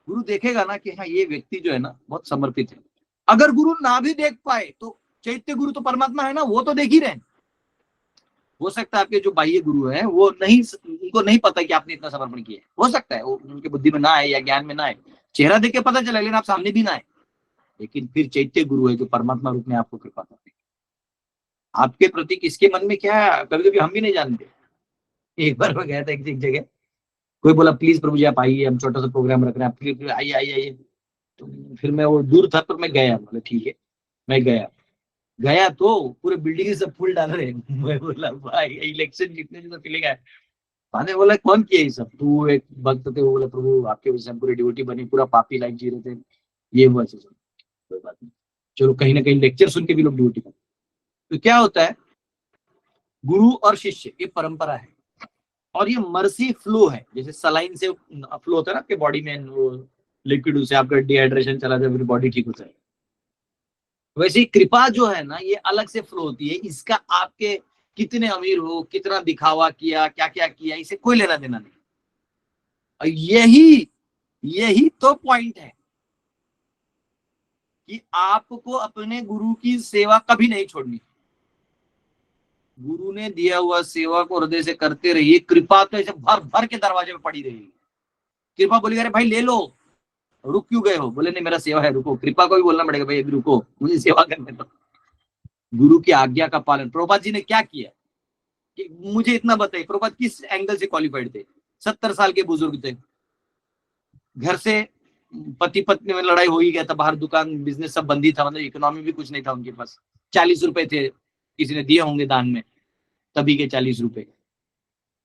गुरु देखेगा ना कि हाँ ये व्यक्ति जो है ना बहुत समर्पित है। अगर गुरु ना भी देख पाए तो चैत्य गुरु तो परमात्मा है ना, वो तो देख ही रहे हैं। हो सकता है आपके जो बाह्य गुरु हैं वो नहीं, उनको नहीं पता कि आपने इतना समर्पण किया है, हो सकता है वो उनके बुद्धि में ना आए या ज्ञान में ना आए, चेहरा देख के पता चला, लेकिन आप सामने भी ना आए। लेकिन फिर चैत्य गुरु है जो परमात्मा रूप में आपको कृपा करते हैं। आपके प्रति किसके मन में क्या है, कभी कभी हम भी नहीं जानते। एक बार मैं गया था एक जगह, कोई बोला प्लीज प्रभु जी आप आइए, हम छोटा सा प्रोग्राम रख रहे हैं, प्लीज आइए आइए आइए। तो फिर मैं, वो दूर था तो मैं गया, बोले ठीक है। मैं गया, गया तो पूरे बिल्डिंग सब फूल डाल रहे हैं। मैं बोला भाई इलेक्शन जीतने जैसा फीलिंग है। मैंने बोला कौन किया ये सब? तू एक भक्त थे, वो बोला प्रभु आपके वजह से हम पूरी ड्यूटी बनी, पूरा पापी लाइफ जी रहे थे, ये हुआ सब। कोई बात नहीं, चलो कहीं ना कहीं लेक्चर सुन के भी लोग ड्यूटी करते। तो क्या होता है, गुरु और शिष्य ये परंपरा है, और ये मर्सी फ्लो है। जैसे सलाइन से फ्लो होता है ना आपके बॉडी में, वो लिक्विड से आपका डिहाइड्रेशन चला जाए, फिर बॉडी ठीक हो जाए। वैसे ही कृपा जो है ना, ये अलग से फ्लो होती है। इसका आपके कितने अमीर हो, कितना दिखावा किया, क्या क्या किया, इसे कोई लेना देना नहीं। और यही यही तो पॉइंट है कि आपको अपने गुरु की सेवा कभी नहीं छोड़नी। गुरु ने दिया हुआ सेवा को हृदय से करते रहिए। कृपा तो ऐसे भर भर के दरवाजे में पड़ी रहेगी। कृपा बोली अरे भाई ले लो, रुक क्यों गए हो? बोले नहीं मेरा सेवा है, रुको। कृपा को भी बोलना पड़ेगा भाई अभी रुको, मुझे सेवा करने दो। गुरु की आज्ञा का पालन। प्रभुपाद जी ने क्या किया कि मुझे इतना बताइए, प्रभुपाद किस एंगल से क्वालिफाइड थे? 70 साल के बुजुर्ग थे, घर से पति पत्नी में लड़ाई हो ही गया था, बाहर दुकान बिजनेस सब बंदी था, मतलब इकोनॉमी भी कुछ नहीं था उनके पास। 40 रुपए थे, किसी ने दिए होंगे दान में, तभी के 40 रुपए।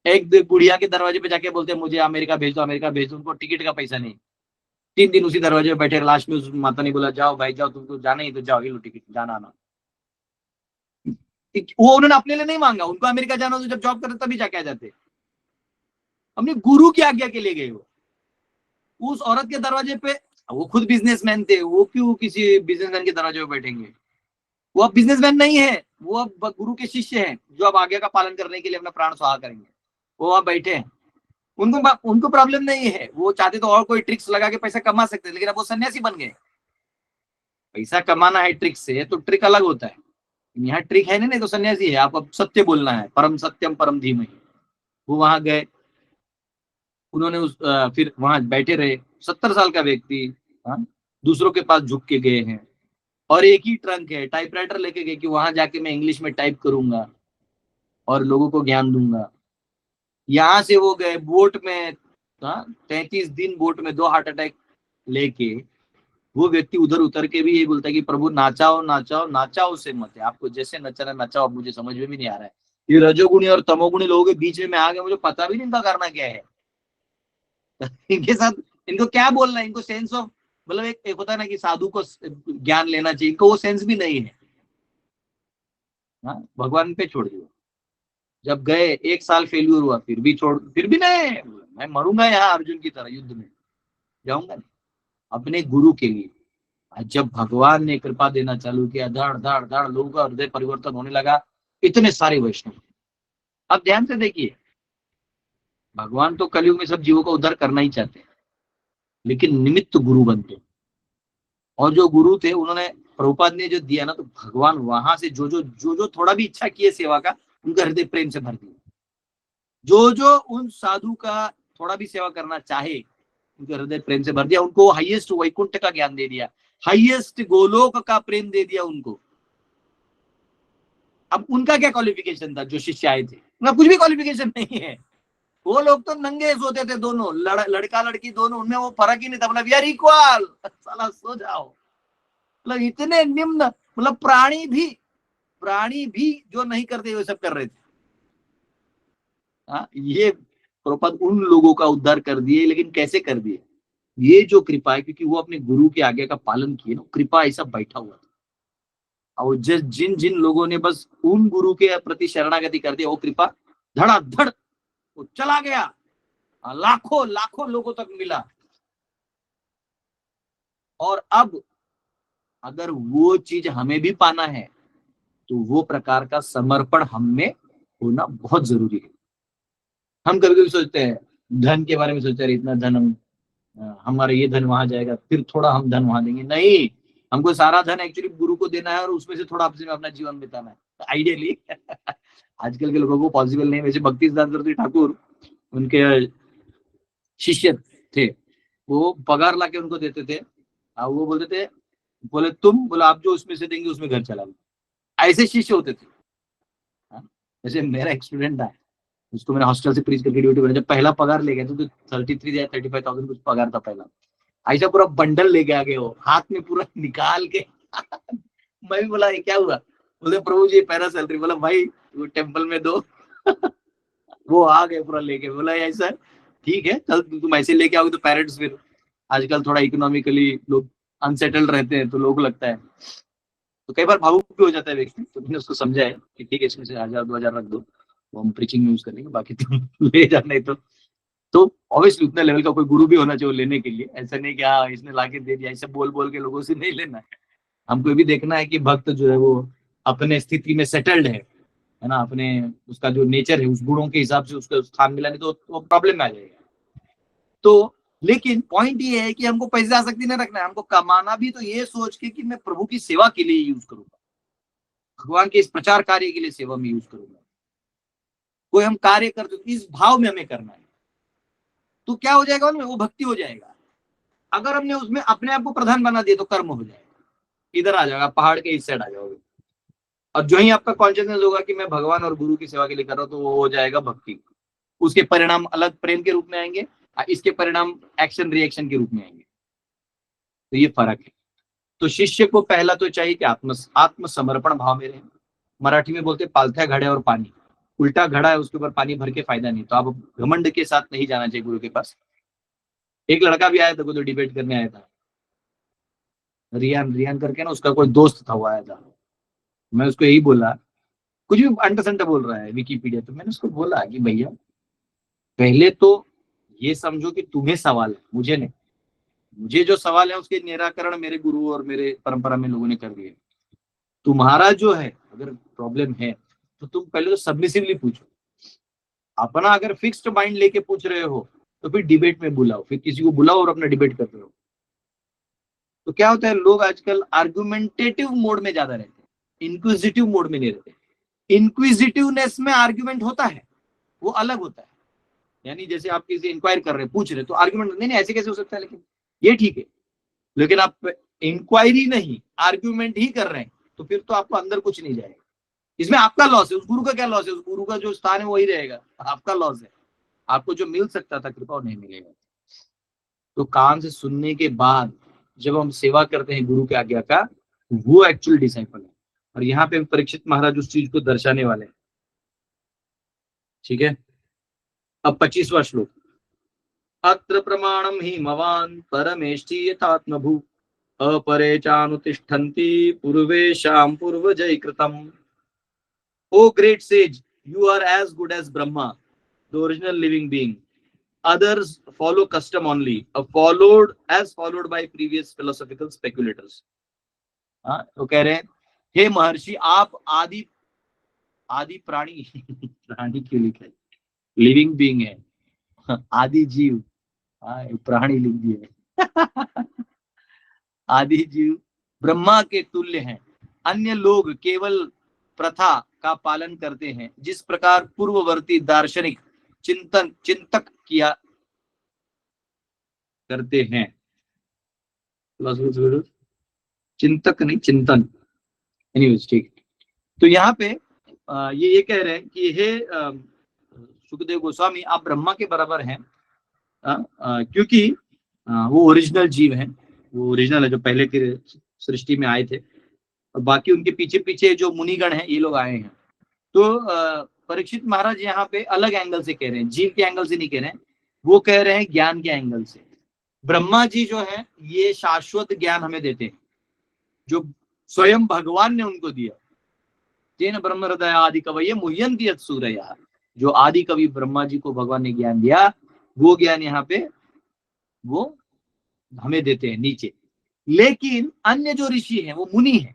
एक बुढ़िया के दरवाजे पे जाके बोलते मुझे अमेरिका भेज दो, अमेरिका भेज दो, उनको टिकट का पैसा नहीं। 3 दिन उसी दरवाजे पे बैठे, लास्ट में उस माता ने बोला जाओ भाई जाओ, तुमको जाना ही तो जाओ, ये लो टिकट, जाना आना। वो उन्होंने अपने लिए नहीं मांगा, उनको अमेरिका जाना तो जब जॉब करते तभी जाके आ जाते। अपने गुरु की आज्ञा के लिए गए वो। उस औरत के दरवाजे पे, वो खुद बिजनेसमैन थे, वो क्यों किसी बिजनेसमैन के दरवाजे पे बैठेंगे? वो अब बिजनेसमैन नहीं है, वो अब गुरु के शिष्य हैं, जो अब आज्ञा का पालन करने के लिए अपना प्राण सुहा करेंगे। वो अब बैठे हैं, उनको उनको प्रॉब्लम नहीं है। वो चाहते तो और कोई ट्रिक्स लगा के पैसा कमा सकते, लेकिन अब वो सन्यासी बन गए। पैसा कमाना है ट्रिक से तो ट्रिक अलग होता है, यहाँ ट्रिक है नहीं तो सन्यासी है। आप अब सत्य बोलना है, परम सत्यम परम धीमहि। वो वहां गए, उन्होंने फिर वहां बैठे रहे। 70 साल का व्यक्ति, हाँ, दूसरों के पास झुक के गए हैं, और एक ही ट्रंक है, टाइपराइटर लेके गए कि वहां जाके मैं इंग्लिश में टाइप करूंगा और लोगों को ज्ञान दूंगा। यहाँ से वो गए बोट में, हाँ, 33 दिन बोट में, 2 हार्ट अटैक लेके। वो व्यक्ति उधर उतर के भी ये बोलता है कि प्रभु नाचाओ नाचाओ नाचाओ से मत है, आपको जैसे नचाना नचाओ, अब मुझे समझ में भी नहीं आ रहा है। ये रजोगुणी और तमोगुणी लोगों के बीच में आ गए, मुझे पता भी नहीं इनका करना क्या है। इनके साथ इनको क्या बोलना है? इनको सेंस ऑफ, मतलब एक होता है ना कि साधु को ज्ञान लेना चाहिए, इनको वो सेंस भी नहीं है। हाँ, भगवान पे छोड़ दिया। जब गए 1 साल फेल्यूर हुआ, फिर भी छोड़, फिर भी नहीं, मैं मरूंगा यहाँ अर्जुन की तरह युद्ध में, जाऊंगा नहीं। अपने गुरु के लिए जब भगवान ने कृपा देना चालू किया, धड़ धड़ धड़ लोगों का हृदय परिवर्तन होने लगा। इतने सारे वैष्णव। अब ध्यान से देखिए, भगवान तो कलयुग में सब जीवों का उद्धार करना ही चाहते हैं, लेकिन निमित्त गुरु बनते हैं। और जो गुरु थे उन्होंने, प्रभुपाद ने जो दिया ना, तो भगवान वहां से जो थोड़ा भी इच्छा किए सेवा का, उनका हृदय प्रेम से भर दिया। जो उन साधु का थोड़ा भी सेवा करना चाहे, उनके हृदय प्रेम से भर दिया। उनको हाईएस्ट वैकुंठ का ज्ञान दे दिया, हाईएस्ट गोलोक का प्रेम दे दिया उनको। अब उनका क्या क्वालिफिकेशन था? जो शिष्य आए थे, उनका कुछ भी क्वालिफिकेशन नहीं है। वो लोग तो नंगे सोते थे दोनों, लड़का लड़की दोनों, उनमें वो फर्क ही नहीं था। मतलब वी आर इक्वल, साला सो जाओ। मतलब इतने निम्न, मतलब प्राणी भी जो नहीं करते वो सब कर रहे थे। हाँ, ये प्रभुपाद उन लोगों का उद्धार कर दिए, लेकिन कैसे कर दिए? ये जो कृपा है, क्योंकि वो अपने गुरु की आज्ञा का पालन किए ना, कृपा ऐसा बैठा हुआ था। और जिन जिन लोगों ने बस उन गुरु के प्रति शरणागति कर दिया, वो कृपा धड़ाधड़ वो चला गया, लाखों लाखों लोगों तक मिला। और अब अगर वो चीज हमें भी पाना है, तो वो प्रकार का समर्पण हम में होना बहुत जरूरी है। हम कभी कभी सोचते हैं, धन के बारे में सोचते हैं, इतना धन हमारा ये धन वहां जाएगा, फिर थोड़ा हम धन वहां देंगे। नहीं, हमको सारा धन एक्चुअली गुरु को देना है, और उसमें से थोड़ा आपसे अपना जीवन बिताना है आइडियली। आजकल के लोगों को पॉसिबल नहीं। वैसे भक्ति सिद्धांत सरस्वती ठाकुर, उनके शिष्य थे, वो पगार लाके उनको देते थे, और वो बोलते थे, बोले तुम, बोला आप जो उसमें से देंगे उसमें घर चला लो। ऐसे शिष्य होते थे। हाँ? जैसे मेरा एक स्टूडेंट था, उसको मैंने हॉस्टल से प्रीच करके ड्यूटी बना, जब पहला पगार ले गया तो 33 या 35,000 कुछ पगार था पहला। ऐसा पूरा बंडल लेके आ गए, वो हाथ में पूरा निकाल के। मैं भी बोला ये क्या हुआ? बोले प्रभु जी पहला सैलरी। बोला भाई वो टेम्पल में दो। वो आ गए पूरा लेके। बोला ऐसा ठीक है, कल तुम ऐसे लेके आओगे तो पेरेंट्स फिर, आजकल थोड़ा इकोनॉमिकली लोग अनसेटल्ड रहते हैं, तो लोग लगता है, तो कई बार भावुक भी हो जाता है व्यक्ति। तो मैंने उसको समझाया कि ठीक है, इसमें से 1,000-2,000 रख दो, वो हम प्रीचिंग में यूज कर लेंगे, बाकी तुम ले जाना। नहीं तो ऑब्वियसली उतना लेवल का कोई गुरु भी होना चाहिए लेने के लिए। ऐसा नहीं कि हाँ इसने लाके दे दिया, ऐसे बोल बोल के लोगों से नहीं लेना है। हमको ये भी देखना है कि भक्त जो है वो अपने स्थिति में सेटल्ड है ना, अपने उसका जो नेचर है उस गुणों के हिसाब से उसका स्थान मिला, नहीं तो वो प्रॉब्लम में आ जाएगा। तो लेकिन पॉइंट ये है कि हमको पैसे आसक्ति नहीं रखना है, हमको कमाना भी तो ये सोच के कि मैं प्रभु की सेवा के लिए यूज करूंगा, भगवान के इस प्रचार कार्य के लिए सेवा में यूज करूंगा। कोई हम कार्य करते तो इस भाव में हमें करना है, तो क्या हो जाएगा उनमें? वो भक्ति हो जाएगा। अगर हमने उसमें अपने आप को प्रधान बना दिया तो कर्म हो जाएगा, इधर आ जाएगा, पहाड़ के इस साइड आ जाओगे। और जो ही आपका कॉन्शियसनेस होगा कि मैं भगवान और गुरु की सेवा के लिए कर रहा हूँ, तो वो हो जाएगा भक्ति। उसके परिणाम अलग प्रेम के रूप में आएंगे, इसके परिणाम एक्शन रिएक्शन के रूप में आएंगे। तो ये फर्क है। तो शिष्य को पहला तो चाहिए कि आत्मसमर्पण भाव में रहे। मराठी में बोलते पालथ्या घड़े और पानी, उल्टा घड़ा है उसके ऊपर पानी भर के फायदा नहीं। तो आप घमंड के साथ नहीं जाना चाहिए गुरु के पास। एक लड़का भी आया था, कोई तो डिबेट करने आया था, रियान रियान करके ना, उसका कोई दोस्त था, वो आया था। मैं उसको यही बोला, कुछ भी अंटा संटा बोल रहा है विकीपीडिया। तो मैंने उसको बोला कि भैया पहले तो ये समझो कि तुम्हें सवाल है, मुझे नहीं। मुझे जो सवाल है उसके निराकरण मेरे गुरु और मेरे परंपरा में लोगों ने कर दिए। तुम्हारा जो है अगर प्रॉब्लम है, तो तुम पहले तो सबमिसिवली पूछो। अपना अगर फिक्स्ड माइंड लेके पूछ रहे हो, तो फिर डिबेट में बुलाओ, फिर किसी को बुलाओ और अपना डिबेट कर रहे हो। तो क्या होता है, लोग आजकल आर्गुमेंटेटिव मोड में ज्यादा रहते हैं, इंक्विजिटिव मोड में नहीं रहते। इंक्विजिटिवनेस में आर्ग्यूमेंट होता है, वो अलग होता है। यानी जैसे आप किसी इंक्वायर कर रहे हैं, पूछ रहे, तो आर्ग्यूमेंट नहीं ऐसे कैसे हो सकता है, लेकिन ये ठीक है। लेकिन आप इंक्वायरी नहीं आर्ग्यूमेंट ही कर रहे हैं, तो फिर तो आपको अंदर कुछ नहीं जाएगा। इसमें आपका लॉस है, उस गुरु का क्या लॉस है? उस गुरु का जो स्थान है वही रहेगा, आपका लॉस है। आपको जो मिल सकता था कृपा नहीं मिलेगा। तो कान से सुनने के बाद जब हम सेवा करते हैं गुरु के आज्ञा का, वो एक्चुअल डिसाइपल है। और यहाँ पे परीक्षित महाराज उस चीज को दर्शाने वाले हैं। ठीक है, अब 25वां श्लोक। अत्र प्रमाणम ही मवान परमेष्टि यथात्मभू अपरे चानुतिष्ठन्ति पूर्वेशाम पूर्वजय कृतम। O great sage, you are as good as Brahma, the original living being. Others follow custom only, followed by previous philosophical speculators. हाँ, तो कह रहे हैं हे महर्षि, आप आदि आदि प्राणी प्राणी क्यों लिखा है? लिविंग बीइंग है, आदि जीव। हाँ, प्राणी लिख दिए। आदि जीव ब्रह्मा के तुल्य हैं। अन्य लोग केवल प्रथा का पालन करते हैं, जिस प्रकार पूर्ववर्ती दार्शनिक चिंतक किया करते हैं। चिंतक नहीं, चिंतन। एनीवेज ठीक। तो यहाँ पे ये कह रहे हैं कि हे सुखदेव गोस्वामी आप ब्रह्मा के बराबर हैं, क्योंकि वो ओरिजिनल जीव हैं, वो ओरिजिनल है जो पहले के सृष्टि में आए थे, और बाकी उनके पीछे पीछे जो मुनिगण हैं ये लोग आए हैं। तो परीक्षित महाराज यहाँ पे अलग एंगल से कह रहे हैं, जीव के एंगल से नहीं कह रहे हैं, वो कह रहे हैं ज्ञान के एंगल से। ब्रह्मा जी जो है ये शाश्वत ज्ञान हमें देते हैं, जो स्वयं भगवान ने उनको दिया। तेन ब्रह्म हृदय आदि कवये मुह्यन्ति यत् सूरयः, जो आदि कवि ब्रह्मा जी को भगवान ने ज्ञान दिया, वो ज्ञान यहाँ पे वो हमें देते हैं नीचे। लेकिन अन्य जो ऋषि हैं वो मुनि हैं।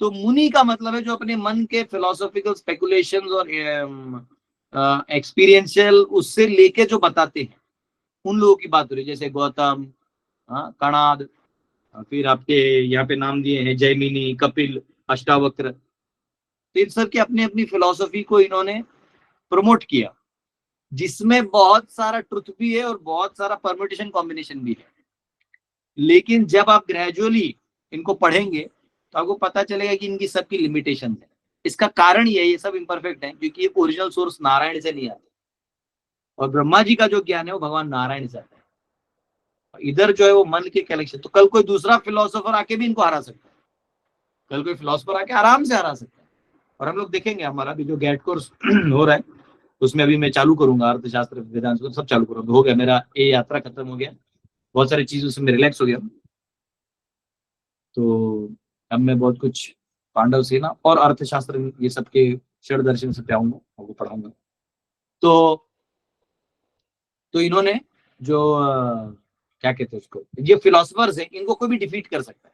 तो मुनि का मतलब है जो अपने मन के फिलोसॉफिकल स्पेकुलेशंस और एक्सपीरियंशियल उससे लेके जो बताते हैं, उन लोगों की बात हो रही है, जैसे गौतम, कणाद, फिर आपके यहाँ पे नाम दिए हैं जैमिनी, कपिल, अष्टावक्र। तो इन सब की अपनी अपनी फिलोसॉफी को इन्होंने प्रमोट किया, जिसमें बहुत सारा ट्रुथ भी है और बहुत सारा परम्यूटेशन कॉम्बिनेशन भी है। लेकिन जब आप ग्रेजुअली इनको पढ़ेंगे तो आपको पता चलेगा कि इनकी सबकी लिमिटेशन है। इसका कारण ये सब इम्परफेक्ट है क्योंकि ये ओरिजिनल सोर्स नारायण से नहीं आता, और ब्रह्मा जी का जो ज्ञान है वो भगवान नारायण से आता है। इधर जो है वो मन के कलेक्शन। तो कल कोई दूसरा फिलोसोफर आके भी इनको हरा सकता है, कल कोई फिलोसोफर आके आराम से हरा सकता है। और हम लोग देखेंगे, हमारा भी जो गेट कोर्स हो रहा है उसमें अभी मैं चालू करूंगा अर्थशास्त्र, वेदांत, सब चालू करूंगा। हो गया मेरा ये यात्रा खत्म हो गया, बहुत सारी चीजों से मैं रिलैक्स हो गया। तो अब मैं बहुत कुछ पांडव सेना और अर्थशास्त्र ये सब के षड दर्शन से आऊंगा, आपको पढ़ाऊंगा। तो इन्होंने जो क्या कहते हैं उसको, ये फिलोसफर्स है, इनको कोई भी डिफीट कर सकता है।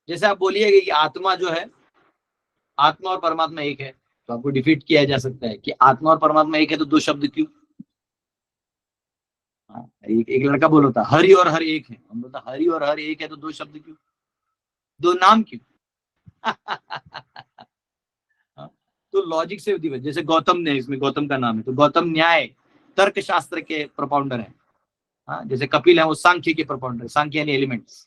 जैसे आप बोलिएगा कि आत्मा जो है, आत्मा और परमात्मा एक है, तो आपको डिफीट किया जा सकता है कि आत्मा और परमात्मा एक है तो दो शब्द क्यों। एक लड़का बोल रहा था हरि और हर एक है, हम बोलता हरि और हर एक है तो दो शब्द क्यों, दो नाम क्यों। तो लॉजिक से दिवस, जैसे गौतम ने, इसमें गौतम का नाम है तो गौतम न्याय तर्क शास्त्र के प्रोपाउंडर है। जैसे कपिल है वो सांख्य के प्रोपाउंडर, सांख्य यानी एलिमेंट्स,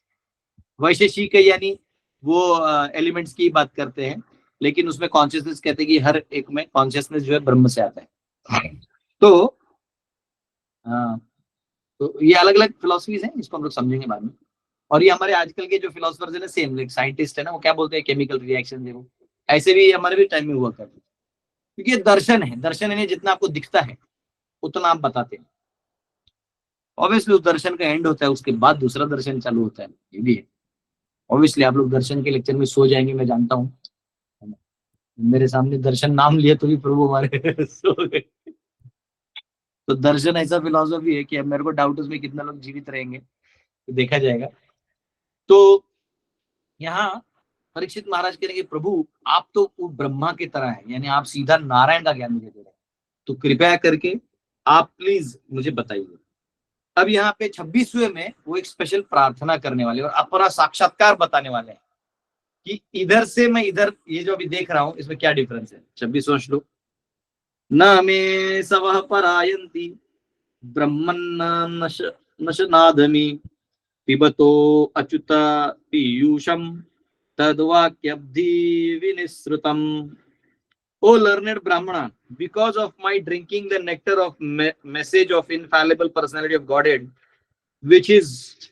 वैशेषिक यानी वो एलिमेंट्स की बात करते हैं, लेकिन उसमें कॉन्शियसनेस कहते हैं कि हर एक में कॉन्शियसनेस जो है ब्रह्म से आता है। तो तो ये अलग अलग फिलोसफीज हैं, इसको हम लोग समझेंगे बाद में। और ये हमारे आजकल के जो फिलोसफर्स है ना, सेम लाइक साइंटिस्ट है ना, वो क्या बोलते हैं केमिकल रिएक्शन देखो, ऐसे भी हमारे भी टाइम में हुआ करते, क्योंकि ये दर्शन है। दर्शन है जितना आपको दिखता है उतना आप बताते हैं। ऑब्वियसली उस दर्शन का एंड होता है, उसके बाद दूसरा दर्शन चालू होता है, ये भी है। ऑब्वियसली आप लोग दर्शन के लेक्चर में सो जाएंगे, मैं जानता हूँ। मेरे सामने दर्शन नाम लिए तो भी प्रभु हमारे सो गए। तो दर्शन ऐसा फिलोसफी है कि अब मेरे को डाउट उसमें कितना लोग जीवित रहेंगे तो देखा जाएगा। तो यहाँ परीक्षित महाराज कह रहे हैं कि प्रभु आप तो ब्रह्मा की तरह है, यानी आप सीधा नारायण का ज्ञान मुझे दे रहे हैं, तो कृपया करके आप प्लीज मुझे बताइए। अब यहाँ पे 26वें में वो एक स्पेशल प्रार्थना करने वाले और अपना साक्षात्कार बताने वाले हैं कि इधर से मैं इधर, ये जो अभी देख रहा हूं इसमें क्या डिफरेंस है। 26वां श्लोक, न मे सवः परायन्ति ब्रह्मन्न नशनादमि पिबतो Achyut पीयूषम तद्वाक्यब्धि विनिसृतम। O learned Brahmana, because of my drinking the nectar of message of infallible personality of Godhead, which is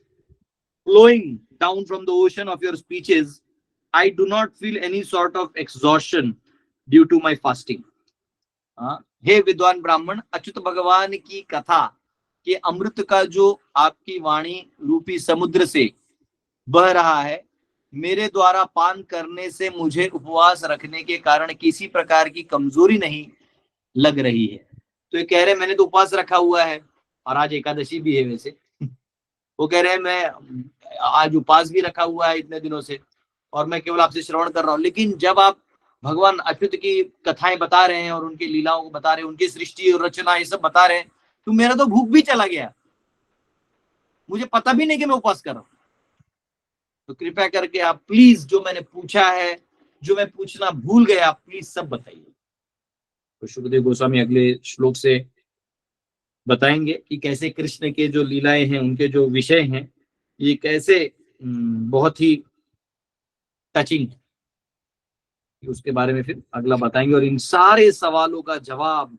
flowing down from the ocean of your speeches, I do not feel any sort of exhaustion due to my fasting. हे विद्वान ब्राह्मण, अच्युत भगवान की कथा के अमृत का जो आपकी वाणी रूपी समुद्र से बह रहा है, मेरे द्वारा पान करने से मुझे उपवास रखने के कारण किसी प्रकार की कमजोरी नहीं लग रही है। तो ये कह रहे हैं मैंने तो उपवास रखा हुआ है, और आज एकादशी भी है वैसे। वो कह रहे हैं मैं आज उपवास भी रखा हुआ है इतने दिनों से, और मैं केवल आपसे श्रवण कर रहा हूँ। लेकिन जब आप भगवान अच्युत की कथाएं बता रहे हैं और उनकी लीलाओं को बता रहे हैं, उनकी सृष्टि और रचना ये सब बता रहे हैं, तो मेरा तो भूख भी चला गया, मुझे पता भी नहीं कि मैं उपवास कर रहा हूँ। तो कृपया करके आप प्लीज जो मैंने पूछा है, जो मैं पूछना भूल गया, आप प्लीज सब बताइए। तो सुखदेव गोस्वामी अगले श्लोक से बताएंगे कि कैसे कृष्ण के जो लीलाएं हैं, उनके जो विषय हैं, ये कैसे बहुत ही टचिंग है, उसके बारे में फिर अगला बताएंगे। और इन सारे सवालों का जवाब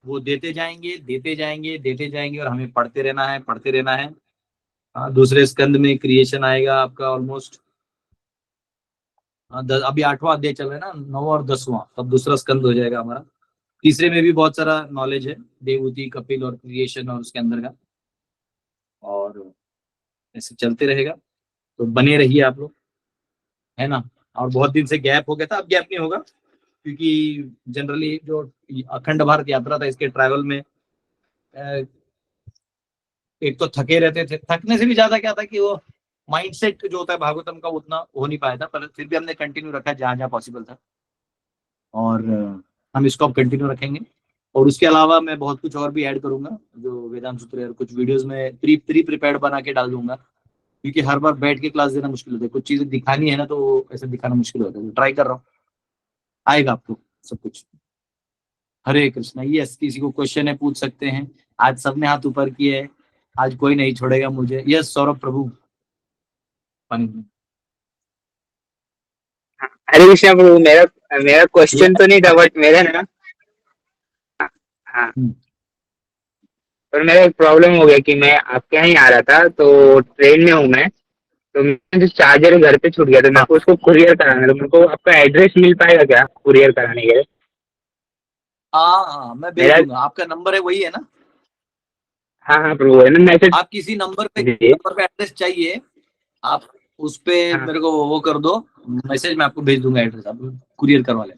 वो देते जाएंगे देते जाएंगे देते जाएंगे, और हमें पढ़ते रहना है पढ़ते रहना है। हाँ, दूसरे स्कंद में क्रिएशन आएगा आपका ऑलमोस्ट। अभी 8वां अध्याय चल रहा है ना, 9वां और 10वां, तब दूसरा स्कंद हो जाएगा हमारा। तीसरे में भी बहुत सारा नॉलेज है, देवहूति, कपिल और क्रिएशन और उसके अंदर का, और ऐसे चलते रहेगा। तो बने रहिए आप लोग, है ना। और बहुत दिन से गैप हो गया था, अब गैप नहीं होगा, क्योंकि जनरली जो अखंड भारत यात्रा था, इसके ट्रैवल में एक तो थके रहते थे, थकने से भी ज्यादा क्या था कि वो माइंडसेट जो होता है भागवतम का उतना हो नहीं पाया था, पर फिर भी हमने कंटिन्यू रखा जहां जहां पॉसिबल था, और हम इसको अब कंटिन्यू रखेंगे। और उसके अलावा मैं बहुत कुछ और भी ऐड करूंगा, जो वेदांत सूत्र है, कुछ वीडियोस में प्री प्रिपेयर्ड बना के डाल दूंगा, क्योंकि हर बार बैठ के क्लास देना मुश्किल होता है, कुछ चीजें दिखानी है ना, तो ऐसे दिखाना मुश्किल होता है, तो ट्राई कर रहा हूँ, आएगा आपको सब कुछ। हरे कृष्णा। यस, किसी को क्वेश्चन है पूछ सकते हैं। आज सबने हाथ ऊपर किए है, आज कोई नहीं छोड़ेगा मुझे। यस सौरभ प्रभु। हरे कृष्णा प्रभु, मेरा मेरा क्वेश्चन तो नहीं था, Yes. बट मेरा ना, हाँ, हम्म, पर मेरा एक प्रॉब्लम हो गया कि मैं आपके यहाँ ही आ रहा था, तो ट्रेन में हूँ मैं, तो मेरा जो चार्जर घर पे छूट गया, तो मेरे हाँ को उसको कुरियर कराना है, तो मेरे को आपका एड्रेस मिल पाएगा क्या कुरियर कराने के लिए? हाँ हाँ, मैं भेज मेरा, दूंगा। आपका नंबर है वही है ना? हाँ हाँ प्रभु, है ना मैसेज? आप किसी जी, नंबर पे एड्रेस चाहिए, आप उस पे हाँ मेरे को वो कर दो मैसेज, मैं आपको भेज दूंगा एड्रेस, आप कुरियर करवा लें।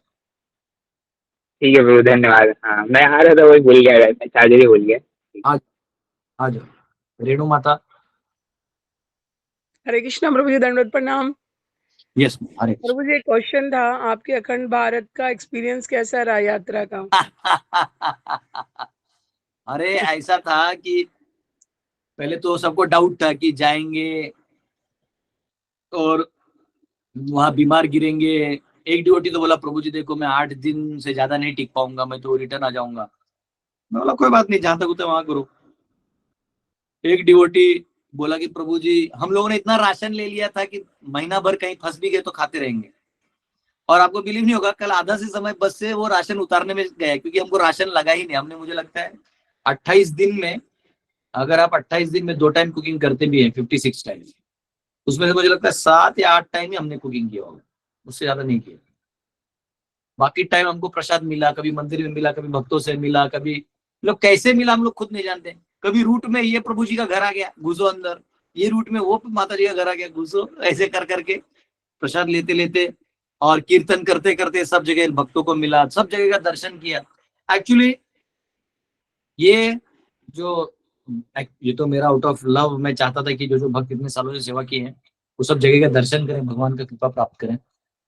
ठीक है प्रभु, धन्यवाद। हाँ, मैं आ रहा था, वही भूल गया, मैं चार्जर ही भूल गया। आ आ जाओ रेणु माता। हरे कृष्णा प्रभु जी, दंडवत प्रणाम। यस हरे प्रभु जी, एक क्वेश्चन था, आपके अखंड भारत का एक्सपीरियंस कैसा रहा यात्रा का? अरे ऐसा था कि पहले तो सबको डाउट था कि जाएंगे और वहां बीमार गिरेंगे। एक डिवोटी तो बोला, प्रभु जी देखो मैं 8 दिन से ज्यादा नहीं टिक पाऊंगा, मैं तो रिटर्न आ जाऊंगा। मैं बोला कोई बात नहीं, जहां तक होता है वहां करो। एक डिवोटी बोला कि प्रभु जी हम लोगों ने इतना राशन ले लिया था कि महीना भर कहीं फंस भी गए तो खाते रहेंगे। और आपको बिलीव नहीं होगा, कल आधा से समय बस से वो राशन उतारने में गया, क्योंकि हमको राशन लगा ही नहीं। हमने, मुझे लगता है 28 दिन में, अगर आप 28 दिन में 2 टाइम कुकिंग करते भी हैं, 56 टाइम्स, उसमें से मुझे लगता है 7 या 8 टाइम ही हमने कुकिंग किया होगा, उससे ज्यादा नहीं किया। बाकी टाइम हमको प्रसाद मिला, कभी मंदिर में मिला, कभी भक्तों से मिला, कभी मतलब कैसे मिला हम लोग खुद नहीं जानते। कभी रूट में ये प्रभु जी का घर आ गया, घुसो अंदर, ये रूट में वो माता जी का घर आ गया, घुसो, ऐसे कर करके प्रसाद लेते लेते और कीर्तन करते करते सब जगह भक्तों को मिला, सब जगह का दर्शन किया। एक्चुअली ये जो ये तो मेरा आउट ऑफ लव, मैं चाहता था कि जो जो भक्त इतने सालों से सेवा किए हैं वो सब जगह का दर्शन करें, भगवान का कृपा प्राप्त करें।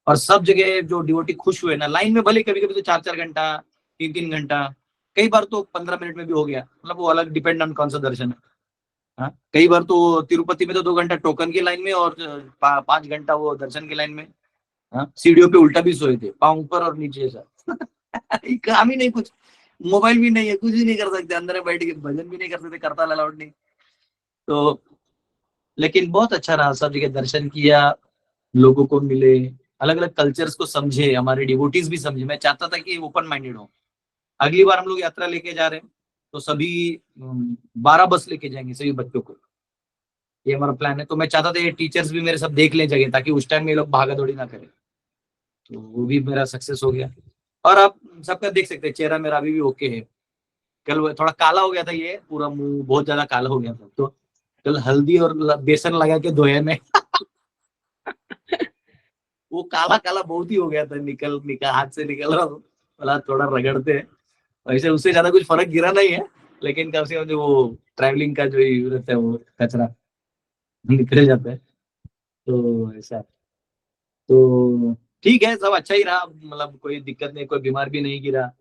और सब जगह जो डिवोटी खुश हुए ना, लाइन में भले कभी कभी तो 4-4 घंटा, 3-3 घंटा, कई बार तो 15 मिनट में भी हो गया, मतलब वो अलग डिपेंड ऑन कौन सा दर्शन है। हाँ, कई बार तो तिरुपति में तो 2 घंटा टोकन की लाइन में और 5 घंटा वो दर्शन की लाइन में। हाँ, सीढ़ियों पे उल्टा भी सोए थे, पाँव ऊपर और नीचे ऐसा। काम ही नहीं कुछ, मोबाइल भी नहीं है, कुछ भी नहीं कर सकते, अंदर में बैठ के भजन भी नहीं कर सकते, करता अलाउड नहीं। तो लेकिन बहुत अच्छा रहा, सब जगह दर्शन किया, लोगों को मिले, अलग अलग कल्चर्स को समझे, हमारे डिवोटीज भी समझे। मैं चाहता था कि ओपन माइंडेड हो। अगली बार हम लोग यात्रा लेके जा रहे हैं तो सभी 12 बस लेके जाएंगे सभी बच्चों को, ये हमारा प्लान है। तो मैं चाहता था ये टीचर्स भी मेरे सब देख लें जगह, ताकि उस टाइम में ये लोग भागा दौड़ी ना करें। तो वो भी मेरा सक्सेस हो गया। और आप सबका देख सकते हैं, चेहरा मेरा अभी भी ओके है। कल वो थोड़ा काला हो गया था, ये पूरा मुंह बहुत ज्यादा काला हो गया था, तो कल हल्दी और बेसन लगा के धोया में वो काला काला बहुत ही हो गया था, निकल निकल हाथ से निकल रहा, बोला थोड़ा रगड़ते हैं। वैसे उससे ज्यादा कुछ फर्क गिरा नहीं है, लेकिन कम से कम जो वो ट्रैवलिंग का जो ये रहता है वो कचरा निकल जाता है। तो ऐसा, तो ठीक है, सब अच्छा ही रहा, मतलब कोई दिक्कत नहीं, कोई बीमार भी नहीं गिरा।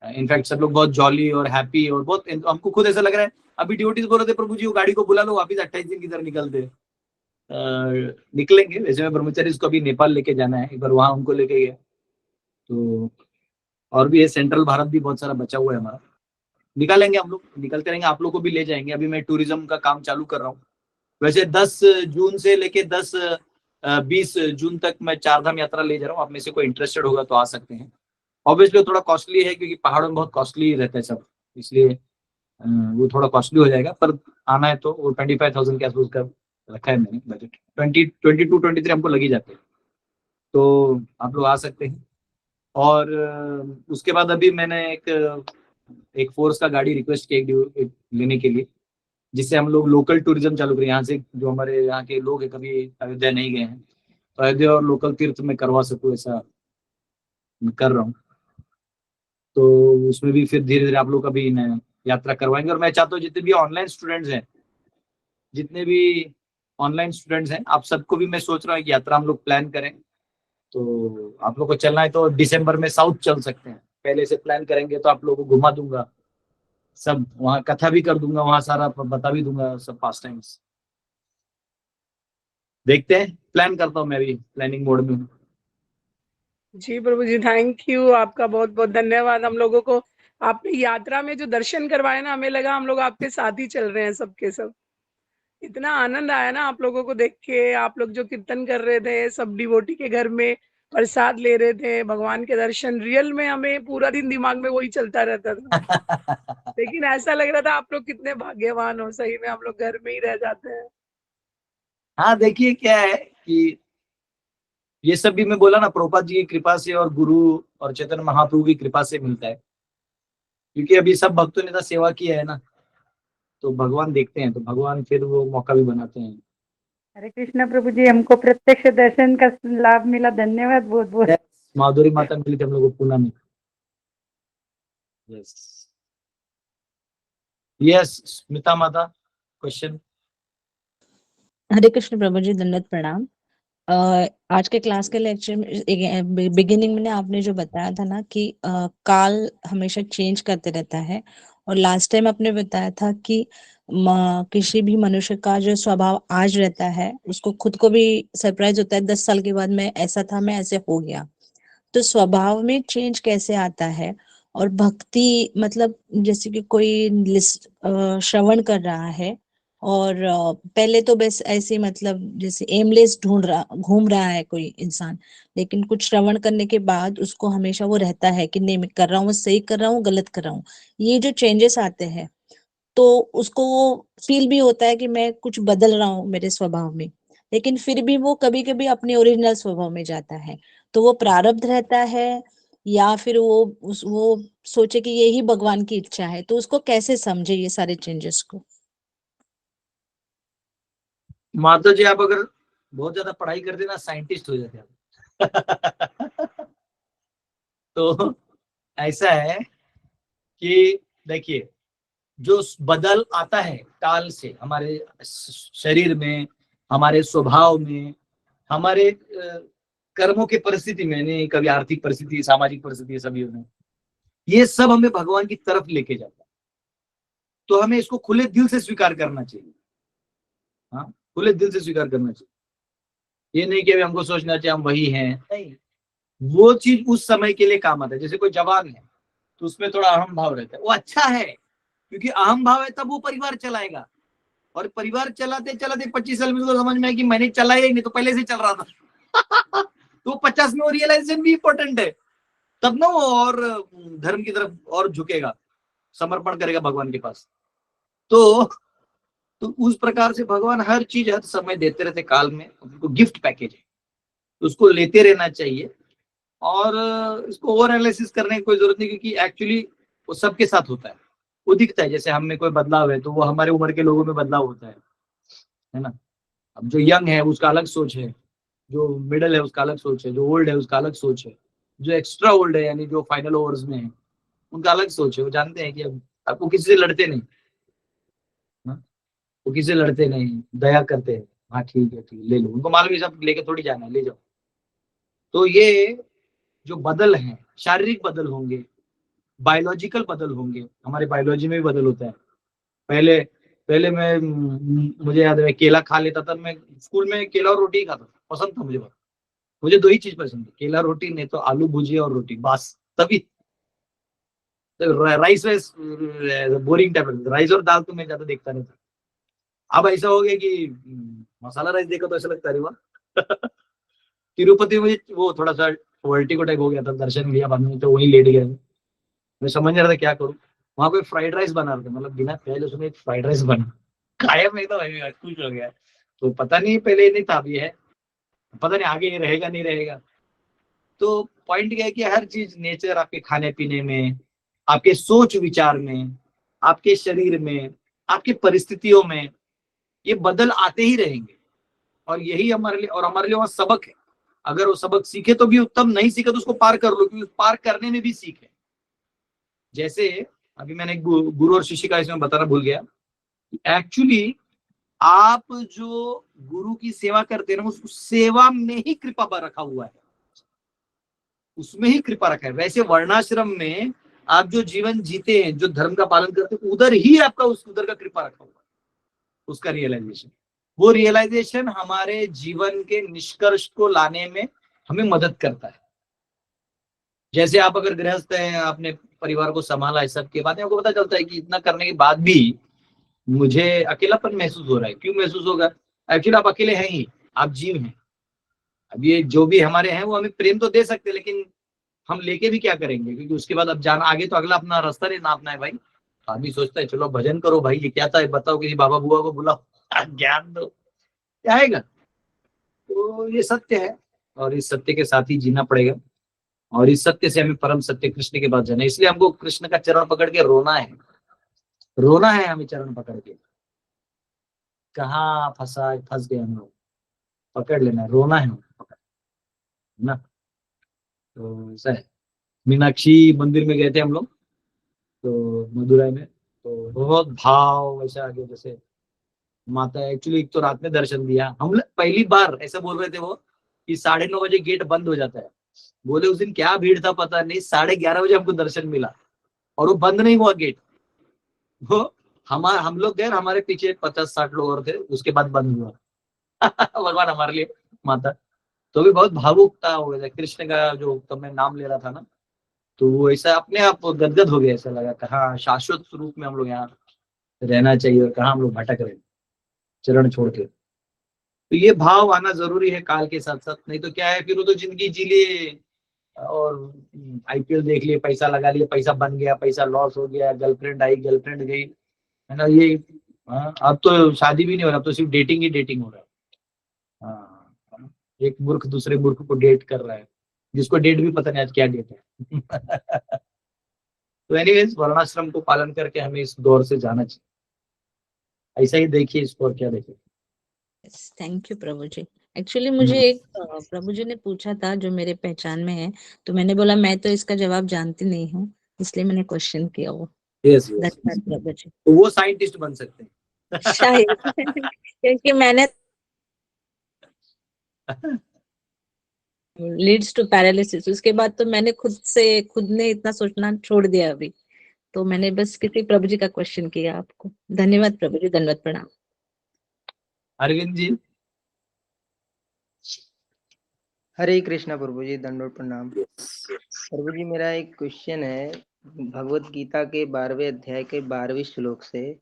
इनफैक्ट सब लोग बहुत जॉली और हैप्पी, और बहुत हमको खुद ऐसा लग रहा है। अभी ड्यूटीज बोल रहे थे, प्रभु जी वो गाड़ी को बुला लो वापिस 28 दिन की तरह निकलते। निकलेंगे, वैसे मैं ब्रह्मचारी को अभी नेपाल लेके जाना है, एक बार वहां उनको लेके गया। तो और भी है, सेंट्रल भारत भी बहुत सारा बचा हुआ है हमारा, निकालेंगे हम लोग, निकलते रहेंगे, आप लोग को भी ले जाएंगे। अभी मैं टूरिज्म का काम चालू कर रहा हूँ। वैसे 10 जून से लेके 20 जून तक मैं 4 धाम यात्रा ले जा रहा हूँ। आप में से कोई इंटरेस्टेड होगा तो आ सकते हैं। ऑब्वियसली थोड़ा कॉस्टली है, क्योंकि पहाड़ों में बहुत कॉस्टली रहता है सब, इसलिए वो थोड़ा कॉस्टली हो जाएगा, पर आना है तो वो 25,000 के आसपास का रखा है मैंने बजट। 22-23 हमको लग ही जाते हैं, तो आप लोग आ सकते हैं। और उसके बाद अभी मैंने एक फोर्स का गाड़ी रिक्वेस्ट किया एक लेने के लिए, जिससे हम लोग लोकल टूरिज्म चालू करें। यहाँ से जो हमारे यहाँ के लोग हैं कभी अयोध्या नहीं गए हैं, तो अयोध्या और लोकल तीर्थ में करवा सकूँ, ऐसा मैं कर रहा हूँ। तो उसमें भी फिर धीरे धीरे आप लोग कभी यात्रा करवाएंगे। और मैं चाहता हूँ जितने भी ऑनलाइन स्टूडेंट्स हैं, आप सबको भी मैं सोच रहा हूँ कि यात्रा हम लोग प्लान करें। तो आप लोग को चलना है तो दिसंबर में साउथ चल सकते हैं, पहले से प्लान करेंगे तो आप लोगों को घुमा दूंगा, सब वहाँ कथा भी कर दूंगा, वहाँ सारा बता भी दूंगा, सब पास टाइम्स। देखते हैं, प्लान करता हूँ, मैं भी प्लानिंग मोड में हूँ। जी प्रभु जी, थैंक यू, आपका बहुत बहुत धन्यवाद। हम लोगों को आपने यात्रा में जो दर्शन करवाए ना, हमें लगा हम लोग आपके साथ ही चल रहे हैं सबके सब। इतना आनंद आया ना आप लोगों को देख के। आप लोग जो कीर्तन कर रहे थे, सब डिवोटी के घर में प्रसाद ले रहे थे, भगवान के दर्शन, रियल में हमें पूरा दिन दिमाग में वही चलता रहता था। लेकिन ऐसा लग रहा था आप लोग कितने भाग्यवान हो, सही में हम लोग घर में ही रह जाते हैं। हाँ, देखिए क्या है कि ये सब भी मैं बोला ना, प्रभुपाद जी की कृपा से और गुरु और चैतन्य महाप्रभु की कृपा से मिलता है। क्योंकि अभी सब भक्तों ने तो सेवा किया है ना, तो भगवान देखते हैं, तो भगवान फिर वो मौका भी बनाते हैं। हरे कृष्णा प्रभु जी, हमको प्रत्यक्ष दर्शन का लाभ मिला, धन्यवाद बहुत बहुत। माधुरी माता मिली थी हम लोग को पूना में। यस यस, स्मिता माता, क्वेश्चन। हरे कृष्ण प्रभु जी, दंडवत प्रणाम। आज के क्लास के लेक्चर में बिगिनिंग में आपने जो बताया था ना कि काल हमेशा चेंज करते रहता है, और लास्ट टाइम आपने बताया था कि किसी भी मनुष्य का जो स्वभाव आज रहता है उसको खुद को भी सरप्राइज होता है 10 साल के बाद, मैं ऐसा था, मैं ऐसे हो गया। तो स्वभाव में चेंज कैसे आता है? और भक्ति मतलब जैसे कि कोई श्रवण कर रहा है और पहले तो बस ऐसे मतलब जैसे एमलेस घूम रहा है कोई इंसान, लेकिन कुछ श्रवण करने के बाद उसको हमेशा वो रहता है कि नहीं, मैं कर रहा हूँ, सही कर रहा हूँ, गलत कर रहा हूँ। ये जो चेंजेस आते हैं तो उसको वो फील भी होता है कि मैं कुछ बदल रहा हूँ मेरे स्वभाव में, लेकिन फिर भी वो कभी कभी अपने ओरिजिनल स्वभाव में जाता है। तो वो प्रारब्ध रहता है या फिर वो सोचे कि यही भगवान की इच्छा है? तो उसको कैसे समझे ये सारे चेंजेस को? माता जी, आप अगर बहुत ज्यादा पढ़ाई करते ना, साइंटिस्ट हो जाते आप। तो ऐसा है कि देखिए, जो बदल आता है काल से हमारे शरीर में, हमारे स्वभाव में, हमारे कर्मों की परिस्थिति में, नहीं कभी आर्थिक परिस्थिति, सामाजिक परिस्थिति, सभी में, ये सब हमें भगवान की तरफ लेके जाता है। तो हमें इसको खुले दिल से स्वीकार करना चाहिए। हाँ, खुले दिल से स्वीकार करना चाहिए। ये नहीं कि अभी हमको सोचना चाहिए हम वही हैं, नहीं। वो चीज उस समय के लिए काम आता है। जैसे कोई जवान है तो उसमें थोड़ा अहम भाव रहता है, वो अच्छा है, क्योंकि अहम भाव है तब वो परिवार चलाएगा। और परिवार चलाते चलाते 25 साल में उसको समझ में आया कि मैंने चलाया ही नहीं, तो पहले से चल रहा था। तो 50 में वो रियलाइजेशन भी इंपॉर्टेंट है, तब ना वो और धर्म की तरफ और झुकेगा, समर्पण करेगा भगवान के पास। तो उस प्रकार से भगवान हर चीज हर समय देते रहते काल में, उनको गिफ्ट पैकेज है, तो उसको लेते रहना चाहिए। और इसको ओवर एनालिसिस करने की कोई जरूरत नहीं, क्योंकि एक्चुअली वो सबके साथ होता है। वो दिखता है, जैसे हम में कोई बदलाव है तो वो हमारे उम्र के लोगों में बदलाव होता है ना। अब जो यंग है उसका अलग सोच है, जो मिडिल है उसका अलग सोच है, जो ओल्ड है उसका अलग सोच है, जो एक्स्ट्रा ओल्ड है यानी जो फाइनल ओवर्स में है उनका अलग सोच है। वो जानते हैं कि अब आपको किसी से लड़ते नहीं, हाँ? वो किसी से लड़ते नहीं, दया करते हैं। हाँ ठीक है, ठीक है, ले लो। उनको मालूम है सब लेके थोड़ी जाना है, ले जाओ। तो ये जो बदल हैं, शारीरिक बदल होंगे, बायोलॉजिकल बदल होंगे, हमारे बायोलॉजी में भी बदल होता है। पहले पहले मैं मुझे याद है केला खा लेता था, मैं स्कूल में केला और रोटी खाता था, पसंद था मुझे बहुत। मुझे दो ही चीज पसंद है, केला रोटी, नहीं तो आलू भुजिया और रोटी, बस। तभी rice vice boring type, rice और दाल तो मैं ज्यादा देखता नहीं था। अब ऐसा हो गया कि मसाला राइस देखा तो ऐसा लगता है, अरे वाह। तिरुपति में वो थोड़ा सा वर्टिगो टाइप हो गया था, दर्शन लिया बाद में तो वहीं लेट गया। मैं समझ नहीं रहा था क्या करूं, वहां पे फ्राइड राइस बना रहे थे, मतलब बिना प्याज लहसुन एक फ्राइड राइस बना, खाया मैं तो भाई खुश हो गया। तो पता नहीं पहले ये नहीं था, अभी है, पता नहीं आगे ये रहेगा नहीं रहेगा। तो पॉइंट क्या है कि हर चीज नेचर आपके खाने पीने में, आपके सोच विचार में, आपके शरीर में, आपकी परिस्थितियों में ये बदल आते ही रहेंगे। और यही हमारे लिए, और हमारे लिए वहां सबक है। अगर वो सबक सीखे तो भी उत्तम, नहीं सीखे तो उसको पार कर लो, क्योंकि पार करने में भी सीख है। जैसे अभी मैंने गुरु और शिष्य का इसमें बताना भूल गया, एक्चुअली आप जो गुरु की सेवा करते हैं ना, उस सेवा में ही कृपा रखा हुआ है, उसमें ही कृपा रखा है। वैसे वर्णाश्रम में आप जो जीवन जीते हैं, जो धर्म का पालन करते हैं, उधर ही आपका उधर का कृपा रखा हुआ है, उसका रियलाइजेशन। वो रियलाइजेशन हमारे जीवन के निष्कर्ष को लाने में हमें मदद करता है। जैसे आप अगर गृहस्थ हैं, आपने परिवार को संभाला है, सबके बाद आपको पता चलता है कि इतना करने के बाद भी मुझे अकेलापन महसूस हो रहा है। क्यों महसूस होगा? एक्चुअली आप अकेले हैं ही, आप जीव हैं। अब ये जो भी हमारे हैं वो हमें प्रेम तो दे सकते हैं, लेकिन हम लेके भी क्या करेंगे? क्योंकि उसके बाद अब जाना आगे, तो अगला अपना रास्ता नहीं नापना है भाई। आदमी सोचता है चलो भजन करो भाई, ये क्या था बताओ, किसी बाबा बुआ को बुलाओ, ज्ञान दो, क्या आएगा? तो ये सत्य है, और इस सत्य के साथ ही जीना पड़ेगा, और इस सत्य से हमें परम सत्य कृष्ण के पास जाना है। इसलिए हमको कृष्ण का चरण पकड़ के रोना है, रोना है हमें चरण पकड़ के। कहाँ फंस गए हम लोग, पकड़ लेना है, रोना है ना। तो ऐसा है। मीनाक्षी मंदिर में गए थे हम लोग, तो मदुरई में, तो बहुत भाव वैसा आगे, जैसे माता एक्चुअली एक तो रात में दर्शन दिया। हम लोग पहली बार ऐसा बोल रहे थे वो कि 9:30 बजे गेट बंद हो जाता है। बोले उस दिन क्या भीड़ था पता नहीं, 11:30 बजे हमको दर्शन मिला, और वो बंद नहीं हुआ गेट। वो हम लोग गए, हमारे पीछे 50-60 लोग और थे, उसके बाद बंद हुआ। भगवान हमारे लिए, माता। तो भी बहुत भावुकता हो गया था कृष्ण का, जो तुमने नाम ले रहा था ना, तो वो ऐसा अपने आप गदगद हो गया। ऐसा लगा कि हाँ, शाश्वत स्वरूप में हम लोग यहाँ रहना चाहिए, और कहाँ हम लोग भटक रहे हैं चरण छोड़ के। तो ये भाव आना जरूरी है काल के साथ साथ, नहीं तो क्या है, फिर वो तो जिंदगी जी लिए और आईपीएल देख लिए, पैसा लगा लिया, पैसा बन गया, पैसा लॉस हो गया, गर्लफ्रेंड आई गर्लफ्रेंड गई, है ना। ये अब तो शादी भी नहीं हो रहा, अब तो सिर्फ डेटिंग ही डेटिंग हो रहा है। हाँ, एक मूर्ख दूसरे मूर्ख को डेट कर रहा है, जिसको डेट भी पता नहीं आज क्या डेट है। तो एनीवेज, वर्णाश्रम को पालन करके हमें इस दौर से जाना चाहिए। ऐसा ही देखिए इसको, और क्या देखिए। थैंक यू प्रभु जी। एक्चुअली मुझे एक प्रभु जी ने पूछा था जो मेरे पहचान में है, तो मैंने बोला मैं तो इसका जवाब जानती नहीं हूँ, इसलिए मैंने क्वेश्चन किया वो। यस, धन्यवाद प्रभु जी। तो वो साइंटिस्ट बन सकते हैं। शायद क्योंकि मैंने लीड्स टू पैरालिसिस, उसके बाद तो मैंने खुद ने इतना सोचना छोड़ दिया अभी। तो मैंने बस किसी प्रभु जी का क्वेश्चन किया आपको। धन्यवाद प्रभु जी, धन्यवाद प्रणाम। अरविंद जी। हरे कृष्णा प्रभु जी, दंडोत प्रणाम। प्रभु जी, मेरा एक क्वेश्चन है भगवत गीता के 12वें अध्याय के 12वें श्लोक से।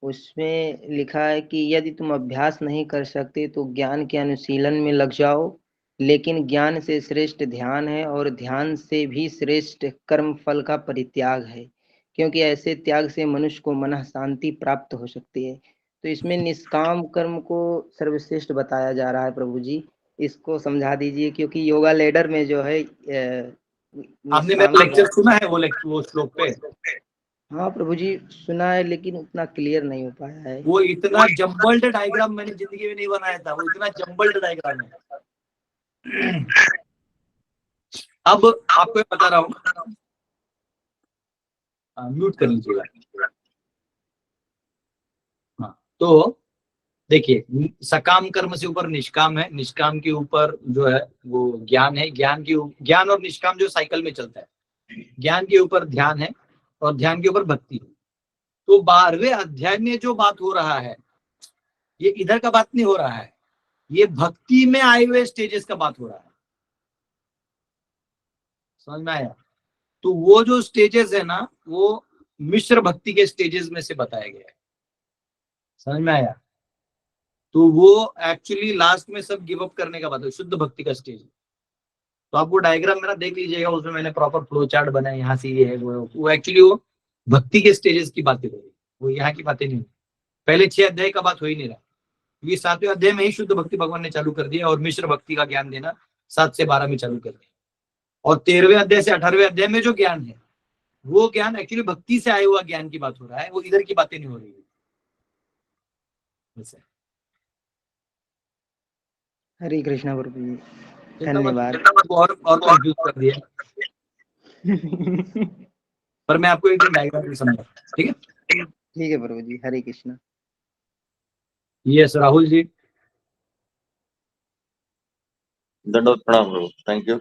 उसमें लिखा है कि यदि तुम अभ्यास नहीं कर सकते तो ज्ञान के अनुशीलन में लग जाओ, लेकिन ज्ञान से श्रेष्ठ ध्यान है, और ध्यान से भी श्रेष्ठ कर्म फल का परित्याग है, क्योंकि ऐसे त्याग से मनुष्य को मनः शांति प्राप्त हो सकती है। तो इसमें निष्काम कर्म को सर्वश्रेष्ठ बताया जा रहा है प्रभु जी, इसको समझा दीजिए। क्योंकि योगा लेडर में जो है आपने मेरा लेक्चर सुना है वो श्लोक पे? हाँ प्रभु जी, सुना है, लेकिन उतना क्लियर नहीं हो पाया है। वो इतना जम्बल्ड डायग्राम मैंने जिंदगी में नहीं बनाया था, वो इतना जम्बल्ड डायग्राम है। अब आपको बता रहा हूँ, म्यूट कर लीजिएगा। हाँ, तो देखिए, सकाम कर्म से ऊपर निष्काम है, निष्काम के ऊपर जो है वो ज्ञान है, ज्ञान और निष्काम जो साइकिल में चलता है। ज्ञान के ऊपर ध्यान है, और ध्यान के ऊपर भक्ति है। तो 12वें अध्याय में जो बात हो रहा है, ये इधर का बात नहीं हो रहा है, ये भक्ति में आए हुए स्टेजेस का बात हो रहा है। समझ में आया? तो वो जो स्टेजेस है ना, वो मिश्र भक्ति के स्टेजेस में से बताया गया है। समझ में आया? तो वो एक्चुअली लास्ट में सब गिव अप करने का बात है, शुद्ध भक्ति का स्टेज। तो आप वो डायग्राम मेरा देख लीजिएगा, उसमें मैंने प्रॉपर फ्लो चार्ट बनाया, यहाँ से ये है वो एक्चुअली वो भक्ति के स्टेजेस की बातें हो रही है, वो यहाँ की बातें नहीं हो रही। पहले 6 अध्याय का बात हो ही नहीं रहा, क्योंकि 7वें अध्याय में ही शुद्ध भक्ति भगवान ने चालू कर दिया और मिश्र भक्ति का ज्ञान देना 7 से 12 में चालू कर दिया। और 13वें अध्याय से 18वें अध्याय में जो ज्ञान है वो ज्ञान एक्चुअली भक्ति से आया हुआ ज्ञान की बात हो रहा है, वो इधर की बातें नहीं हो रही है। हरे कृष्णा प्रभु जी, चिंता मत धन्यवाद। और कंफ्यूज कर दिया, पर मैं आपको एक डायग्राम में समझा, ठीक है? ठीक है प्रभु जी, हरे कृष्णा। यस राहुल जी। दंडवत प्रणाम प्रभु, थैंक यू।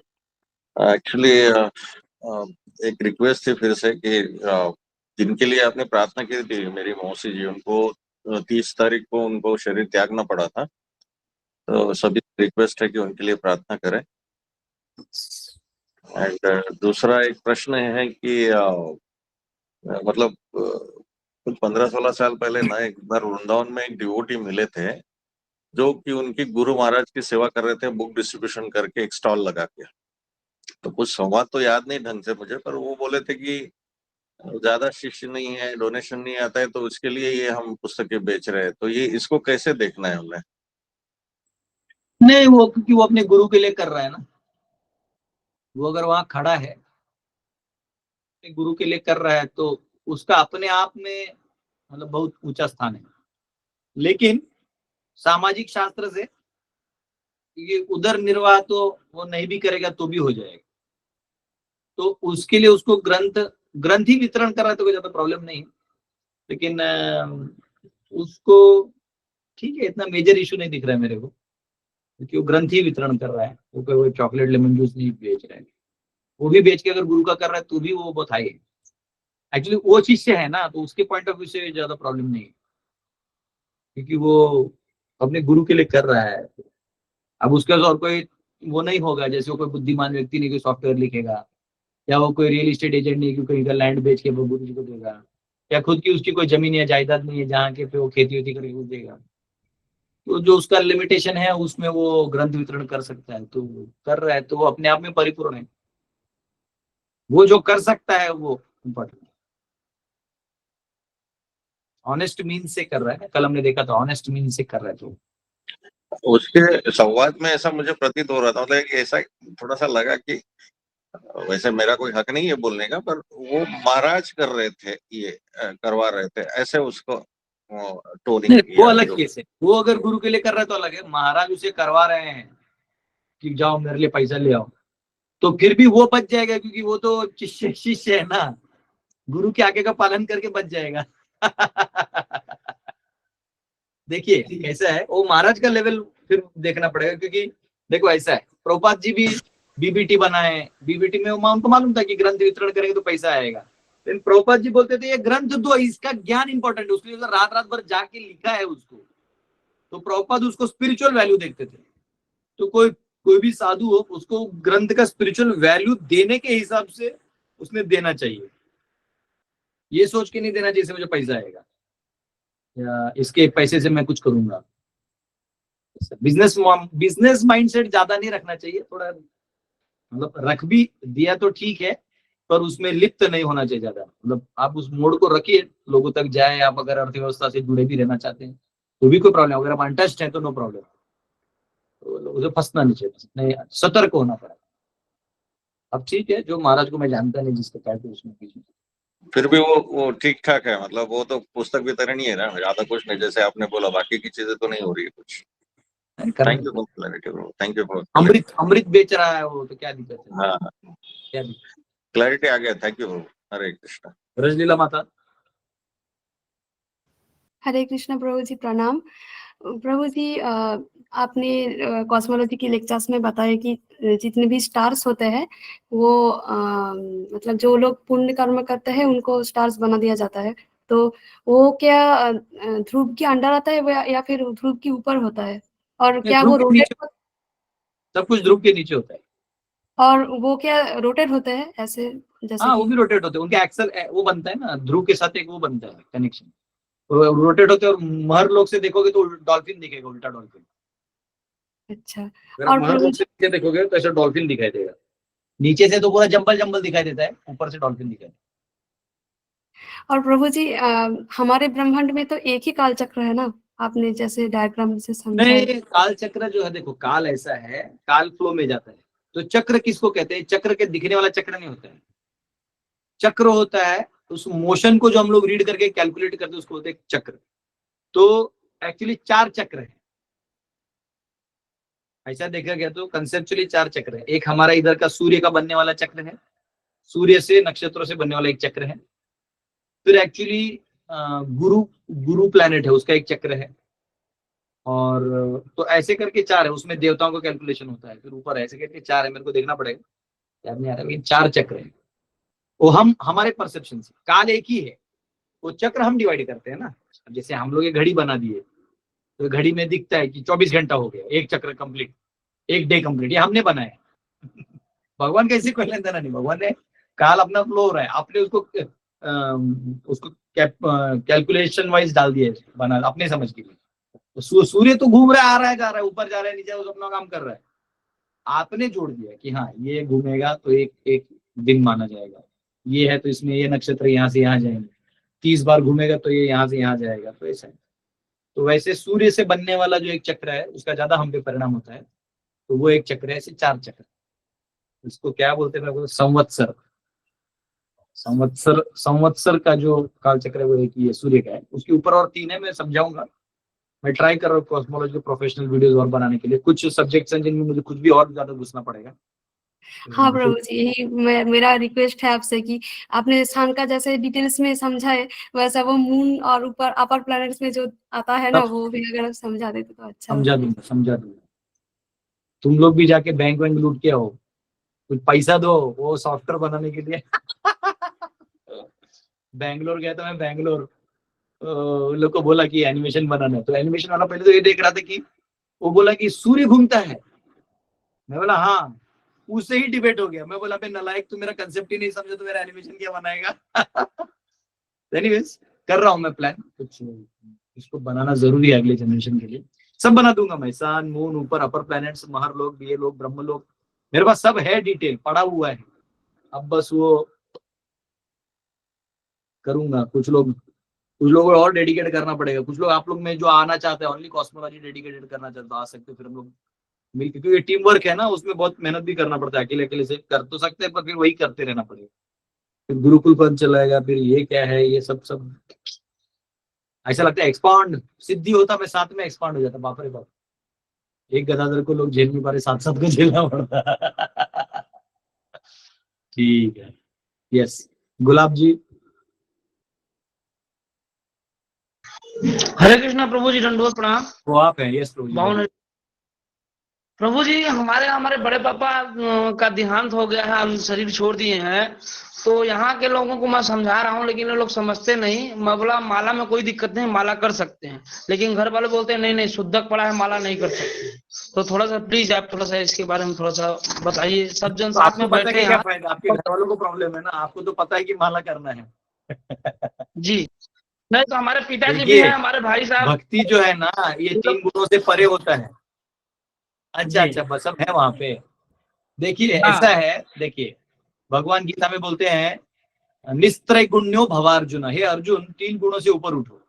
एक्चुअली एक रिक्वेस्ट थी फिर से कि जिनके लिए आपने प्रार्थना की थी, मेरी मौसी जी, उनको 30 तारीख को उनको शरीर त्यागना पड़ा था, तो सभी रिक्वेस्ट है कि उनके लिए प्रार्थना करें। एंड दूसरा एक प्रश्न है कि मतलब कुछ 15-16 साल पहले ना एक बार वृंदावन में एक डिवोटी मिले थे जो कि उनकी गुरु महाराज की सेवा कर रहे थे, बुक डिस्ट्रीब्यूशन करके एक स्टॉल लगा के। तो कुछ संवाद तो याद नहीं ढंग से मुझे, पर वो बोले थे कि ज्यादा शिष्य नहीं है, डोनेशन नहीं आता है, तो उसके लिए ये हम पुस्तकें बेच रहे हैं। तो ये इसको कैसे देखना है उन्हें? नहीं, वो क्योंकि वो अपने गुरु के लिए कर रहा है ना, वो अगर वहां खड़ा है अपने गुरु के लिए कर रहा है तो उसका अपने आप में मतलब बहुत ऊंचा स्थान है। लेकिन सामाजिक शास्त्र से ये उदर निर्वाह तो वो नहीं भी करेगा तो भी हो जाएगा, तो उसके लिए उसको ग्रंथ ही वितरण कर रहा है तो कोई ज्यादा प्रॉब्लम नहीं है। लेकिन उसको ठीक है, इतना मेजर इशू नहीं दिख रहा है मेरे को, क्योंकि वो ग्रंथ ही वितरण कर रहा है, वो कोई चॉकलेट लेमन जूस नहीं बेच रहा है। वो भी बेच के अगर गुरु का कर रहा है तो भी वो बहुत हाई है। एक्चुअली वो शिष्य है ना, तो उसके पॉइंट ऑफ व्यू से ज्यादा प्रॉब्लम नहीं है, क्योंकि वो अपने गुरु के लिए कर रहा है। अब उसके पास और कोई वो नहीं होगा, जैसे वो कोई बुद्धिमान व्यक्ति नहीं कोई सॉफ्टवेयर लिखेगा, या वो कोई रियल एस्टेट एजेंट नहीं कि कहीं का लैंड बेच के वो गुरु जी को देगा, या खुद की उसकी कोई जमीन या जायदाद नहीं है जहाँ के पे वो खेती वेती करके वो देगा। तो जो उसका लिमिटेशन है उसमें वो ग्रंथ वितरण कर सकता है, तो कर रहा है, तो वो अपने आप में परिपूर्ण है। वो जो कर सकता है वो इम्पोर्टेंट, ऑनेस्ट मीन से कर रहा है। कल हमने देखा था ऑनेस्ट मीन से कर रहा है, तो उसके संवाद में ऐसा मुझे प्रतीत हो रहा था, मतलब ऐसा थोड़ा सा लगा कि वैसे मेरा कोई हक नहीं है बोलने का, पर वो महाराज कर रहे थे, ये करवा रहे थे, ऐसे उसको टोनिंग वो अलग केस है। वो अगर गुरु के लिए कर रहा है तो अलग है, महाराज उसे करवा रहे हैं कि जाओ मेरे लिए पैसा ले आओ, तो फिर भी वो बच जाएगा, क्योंकि वो तो शिष्य है ना, गुरु के आगे का पालन करके बच जाएगा। देखिए कैसा है, वो महाराज का लेवल फिर देखना पड़ेगा, क्योंकि देखो ऐसा है, प्रभुपाद जी भी बीबीटी बनाए, बीबीटी में उनको मालूम था कि ग्रंथ वितरण करेंगे तो पैसा आएगा, लेकिन प्रभुपाद जी बोलते थे ये ग्रंथ दो, इसका ज्ञान इंपॉर्टेंट है, उसके लिए रात रात भर जाके लिखा है उसको, तो प्रभुपाद उसको स्पिरिचुअल वैल्यू देखते थे। तो कोई भी साधु हो उसको ग्रंथ का स्पिरिचुअल वैल्यू देने के हिसाब से उसने देना चाहिए, ये सोच के नहीं देना चाहिए मुझे पैसा आएगा या इसके पैसे से मैं कुछ करूंगा। बिजनेस माइंडसेट ज्यादा नहीं रखना चाहिए, थोड़ा मतलब रख भी दिया तो ठीक है, पर उसमें लिप्त नहीं होना चाहिए ज्यादा। मतलब आप उस मोड को रखिए, लोगों तक जाए। आप अगर अर्थव्यवस्था से जुड़े भी रहना चाहते हैं तो भी कोई प्रॉब्लम, अगर आप अनटच्ड हैं तो नो प्रॉब्लम, तो उसे फंसना नहीं चाहिए, नहीं सतर्क होना पड़ेगा। अब ठीक है, जो महाराज को मैं जानता नहीं जिसके कहते उसमें फिर भी वो ठीक ठाक है, मतलब वो तो पुस्तक वितरण ही है ना, ज्यादा कुछ नहीं, जैसे आपने बोला बाकी की चीजें तो नहीं हो रही है कुछ। Thank you for clarity bro, thank you for अमृत बेच रहा है वो, तो क्या दिक्कत है? हाँ, क्या दिक्कत? क्लैरिटी आ गया, थैंक यू ब्रो। हरे कृष्णा। रजलीला माता। हरे कृष्ण प्रभु जी, प्रणाम। प्रभु जी, आपने कॉस्मोलॉजी की लेक्चर्स में बताया कि जितने भी स्टार्स होते हैं वो मतलब जो लोग पुण्य कर्म करते हैं उनको स्टार्स बना दिया जाता है, तो वो क्या ध्रुव के अंडर आता है या फिर ध्रुव के ऊपर होता है? और क्या वो रोटेट, सब कुछ ध्रुव के नीचे होता है। और वो क्या रोटेट होते हैं ऐसे जैसे? हाँ, वो भी रोटेट होते हैं, उनके एक्सल वो बनता है ना, ध्रुव के साथ एक वो बनता है कनेक्शन, रोटेट होते हैं। और महर लोग से देखोगे तो डॉल्फिन दिखेगा, उल्टा डॉल्फिन। अच्छा, और महर लोग से देखोगे तो ऐसा डॉल्फिन दिखाई देगा। नीचे से तो पूरा जंबल दिखाई देता है, ऊपर से डॉल्फिन दिखाई देता और प्रभु जी हमारे ब्रह्मांड में तो एक ही काल चक्र है ना, आपने जैसे डायग्राम से समझाया। नहीं, काल चक्र जो है, देखो काल ऐसा है, काल फ्लो में जाता है। तो चक्र किसको कहते हैं? चक्र के दिखने वाला चक्र नहीं होता है। चक्र होता है उस मोशन को जो हम लोग रीड करके कैलकुलेट करते हैं, उसको बोलते हैं चक्र। तो एक्चुअली 4 चक्र है, ऐसा देखा गया तो कंसेप्चुअली 4 चक्र है। एक हमारा इधर का सूर्य का बनने वाला चक्र है, सूर्य से नक्षत्रों से बनने वाला एक चक्र है। फिर एक्चुअली गुरु प्लैनेट है, उसका एक चक्र है। और तो ऐसे करके 4 है, उसमें देवताओं का कैलकुलेशन होता है। फिर ऊपर ऐसे करके 4 है, मेरे को देखना पड़ेगा, याद नहीं आ रहा, लेकिन 4 चक्र है। वो हम हमारे परसेप्शन से, काल एक ही है, वो चक्र हम डिवाइड करते हैं ना। जैसे हम लोग ये घड़ी बना दिए, तो घड़ी में दिखता है कि 24 घंटा हो गया, एक चक्र कंप्लीट, एक डे कंप्लीट, ये हमने बनाया। भगवान कैसे कोई लेन देना नहीं, भगवान ने काल अपना फ्लो हो रहा है, आपने उसको कैलकुलेशन वाइज डाल दिया है, बना अपने समझ के लिए। तो सूर्य तो घूम रहा है, आ रहा है, जा रहा है, ऊपर जा रहा है, नीचे अपना काम कर रहा है। आपने जोड़ दिया कि हाँ ये घूमेगा तो एक दिन माना जाएगा, ये है तो इसमें ये नक्षत्र यहाँ से यहाँ जाएंगे, 30 बार घूमेगा तो ये यहाँ से यहाँ जाएगा, तो ऐसा है। तो वैसे सूर्य से बनने वाला जो एक चक्र है, उसका ज्यादा हम पे परिणाम होता है, तो वो एक चक्र है। ऐसे 4 चक्र, इसको क्या बोलते हैं? संवत्सर। संवत्सर का जो काल चक्र है वो एक ही है, सूर्य का है। उसके ऊपर और 3 है, मैं समझाऊंगा। मैं ट्राई कर रहा हूँ कॉस्मोलॉजी के प्रोफेशनल वीडियोस और बनाने के लिए। कुछ सब्जेक्ट्स हैं जिनमें मुझे कुछ भी और ज्यादा घुसना पड़ेगा। हाँ प्रभु जी, यही मेरा रिक्वेस्ट है आपसे कि आपने सान का जैसे डिटेल्स में समझा है, वैसा वो मून और ऊपर अपर प्लैनेट्स में जो आता है ना, वो भी अगर आप समझा देते तो अच्छा समझा दूंगा। तुम लोग भी जाके बैंक लूट के आओ, कुछ पैसा दो वो सॉफ्टवेयर बनाने के लिए। बैंगलोर गया था मैं, बैंगलोर उन लोग को बोला कि एनिमेशन बनाना है, तो एनिमेशन वाला पहले तो ये देख रहा था कि वो बोला कि सूर्य घूमता है। मैं बोला हाँ, उससे ही डिबेट हो गया। मैं बोला बे नालायक, तू मेरा कंसेप्ट ही नहीं समझे तो मेरा एनिमेशन क्या बनाएगा। एनीवेज कर रहा हूँ मैं प्लान, कुछ इसको बनाना जरूरी है अगले जनरेशन के लिए। सब बना दूंगा मैं, सन, मून, ऊपर अपर प्लैनेट्स, महरलोक, दियलोक, ब्रह्मलोक, मेरे पास सब है, डिटेल पड़ा हुआ है। अब बस वो करूंगा। कुछ लोग को और डेडिकेट करना पड़ेगा। कुछ लोग आप लोग में जो आना चाहते हैं, ओनली कॉस्मोलॉजी डेडिकेटेड करना चाहते हो, आ सकते हो। फिर हम लोग मिल, क्योंकि टीम वर्क है ना, उसमें बहुत मेहनत भी करना पड़ता है। अकेले से कर तो सकते हैं, पर फिर वही करते रहना पड़ेगा। फिर गुरुकुल कौन चलाएगा, फिर ये क्या है, ये सब ऐसा लगता है एक्सपांड सिद्धि होता, मैं साथ में एक्सपांड हो जाता। बाप रे बाप, एक गदाधर को लोग झेल नहीं पा रहे, 7 को झेलना पड़ता। ठीक है, यस गुलाब जी। हरे कृष्णा प्रभु जी, दंडवत प्रणाम। वो आप हैं? यस प्रभु जी। प्रभु जी, हमारे बड़े पापा का देहांत हो गया है, हम शरीर छोड़ दिए हैं। तो यहाँ के लोगों को मैं समझा रहा हूँ, लेकिन लोग समझते नहीं। मैं बोला माला में कोई दिक्कत नहीं, माला कर सकते हैं, लेकिन घर वाले बोलते हैं नहीं शुद्धक पड़ा है, माला नहीं कर सकते। तो थोड़ा सा प्लीज आप थोड़ा सा इसके बारे में थोड़ा सा बताइए। सब जन तो साथ में बैठे हैं। क्या फायदा? आपके घर वालों को प्रॉब्लम है ना, आपको तो पता है कि माला करना है। जी नहीं, तो हमारे पिताजी भी हैं, हमारे भाई साहब। भक्ति जो है ना, ये 3 गुणों से परे होता है। अच्छा बस सब है वहां पे। देखिए ऐसा है, देखिए भगवान गीता में बोलते हैं निस्त्रय गुण्यो भवार्जुन, हे अर्जुन 3 गुणों से ऊपर उठो।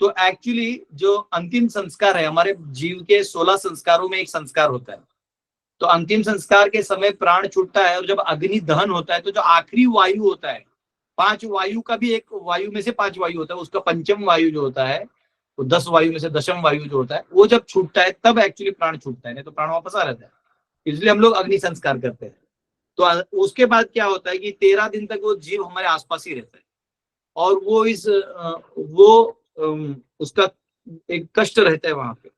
तो एक्चुअली जो अंतिम संस्कार है, हमारे जीव के 16 संस्कारों में एक संस्कार होता है। तो अंतिम संस्कार के समय प्राण छूटता है, और जब अग्नि दहन होता है, तो जो आखिरी वायु होता है, 5 वायु का भी एक वायु में से 5 वायु होता है, उसका पंचम वायु जो होता है, तो 10 वायु में से 10वीं वायु जो होता है, वो जब छूटता है तब एक्चुअली प्राण छूटता है, नहीं तो प्राण वापस आ रहता है। इसलिए हम लोग अग्नि संस्कार करते हैं। तो उसके बाद क्या होता है कि 13 दिन तक वो जीव हमारे आसपास ही रहता है, और उसका एक कष्ट रहता है वहां पे।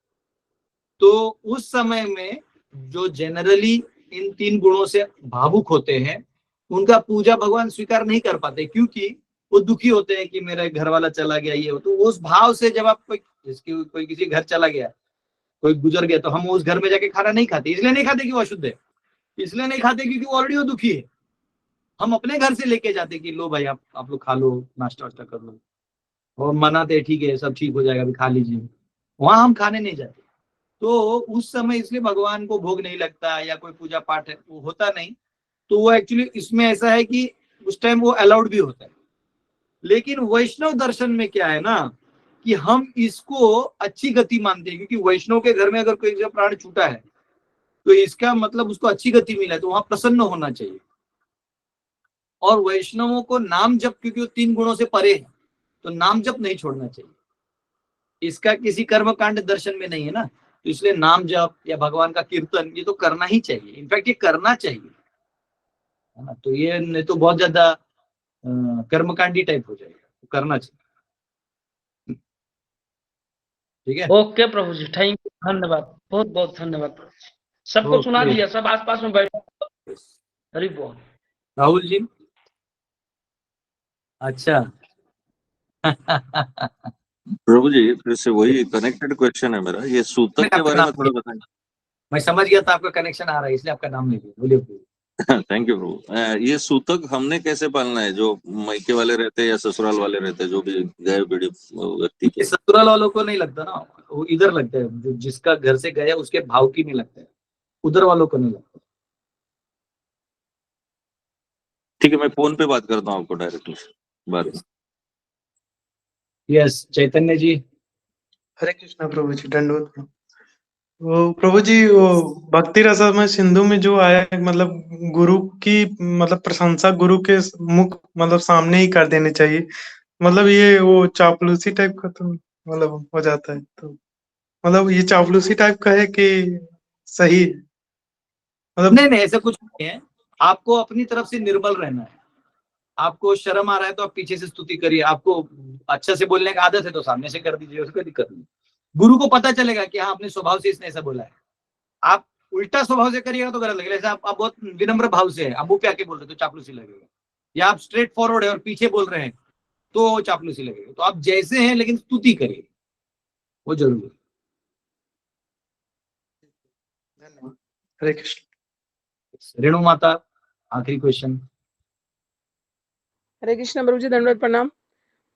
तो उस समय में जो जनरली इन 3 गुणों से भावुक होते हैं, उनका पूजा भगवान स्वीकार नहीं कर पाते, क्योंकि वो दुखी होते हैं कि मेरा घर वाला चला गया, ये हो। तो उस भाव से जब आप कोई किसी घर चला गया, कोई गुजर गया, तो हम उस घर में जाके खाना नहीं खाते। इसलिए नहीं खाते कि वो अशुद्ध है, इसलिए नहीं खाते क्योंकि वो ऑलरेडी वो दुखी है। हम अपने घर से लेके जाते कि लो भाई आप लोग खा लो, नाश्ता वास्ता कर लो, और मनाते ठीक है सब ठीक हो जाएगा, अभी खा लीजिए। वहां हम खाने नहीं जाते। तो उस समय इसलिए भगवान को भोग नहीं लगता, या कोई पूजा पाठ है वो होता नहीं। तो वो एक्चुअली इसमें ऐसा है कि उस टाइम वो अलाउड भी होता है। लेकिन वैष्णव दर्शन में क्या है ना कि हम इसको अच्छी गति मानते हैं, क्योंकि वैष्णव के घर में अगर कोई प्राण छूटा है तो इसका मतलब उसको अच्छी गति मिला है, तो वहां प्रसन्न होना चाहिए। और वैष्णवों को नाम जप, क्योंकि वो 3 गुणों से परे है, तो नाम जप नहीं छोड़ना चाहिए। इसका किसी कर्म कांड दर्शन में नहीं है ना, तो इसलिए नाम जप या भगवान का कीर्तन ये तो करना ही चाहिए, इनफैक्ट ये करना चाहिए, है ना। तो ये नहीं तो बहुत ज्यादा कर्मकांडी टाइप हो जाएगा, तो करना चाहिए। ठीक है, ओके प्रभु जी, थैंक यू, धन्यवाद, बहुत बहुत धन्यवाद प्रभु जी। सबको सुना ओके। दिया, सब आसपास में बैठे। हरि बोल। राहुल जी, अच्छा प्रभु जी फिर से वही कनेक्टेड क्वेश्चन है मेरा, ये सूतक के बारे में थोड़ा बताएं। मैं समझ गया था आपका कनेक्शन आ रहा है, इसलिए आपका नाम नहीं लिया, बोलिए। थैंक यू प्रभु। ये सूतक हमने कैसे पालना है, जो मायके वाले रहते हैं या ससुराल वाले रहते हैं, जो भी गए पीड़ित व्यक्ति के? ससुराल वालों को नहीं लगता ना, वो इधर लगता है, जो जिसका घर से गया उसके भाव की नहीं लगता है, उधर वालों को नहीं लगता। ठीक है, मैं फोन पे बात करता हूँ आपको डायरेक्टली बाद में। यस, चैतन्य जी। हरे कृष्णा प्रभु जी, दंडवत प्रभु। वो प्रभु जी, वो भक्ति रसमय सिंधु में जो आया है, मतलब गुरु की मतलब प्रशंसा गुरु के मुख मतलब सामने ही कर देनी चाहिए, मतलब ये वो चापलूसी टाइप का तो मतलब हो जाता है, तो मतलब ये चापलूसी टाइप का है कि सही है? मतलब नहीं नहीं, ऐसा कुछ नहीं है, आपको अपनी तरफ से निर्बल रहना है। आपको शर्म आ रहा है तो आप पीछे से स्तुति करिए, आपको अच्छा से बोलने की आदत है तो सामने से कर दीजिए, उसको दिक्कत नहीं। गुरु को पता चलेगा कि हाँ, अपने स्वभाव से इसने ऐसा बोला है। आप उल्टा स्वभाव से करिएगा तो गलत लगेगा। जैसे आप बहुत विनम्र भाव से है, अबू पे आके बोल रहे तो चापलूसी लगेगा, या आप स्ट्रेट फॉरवर्ड है और पीछे बोल रहे हैं तो चापलूसी लगेगा। तो आप जैसे हैं लेकिन स्तुति करिए, वो जरूरी है। धन्यवाद। हरे कृष्ण। रेणु माता, आखिरी क्वेश्चन। हरे कृष्ण प्रभु जी, दंडवत प्रणाम।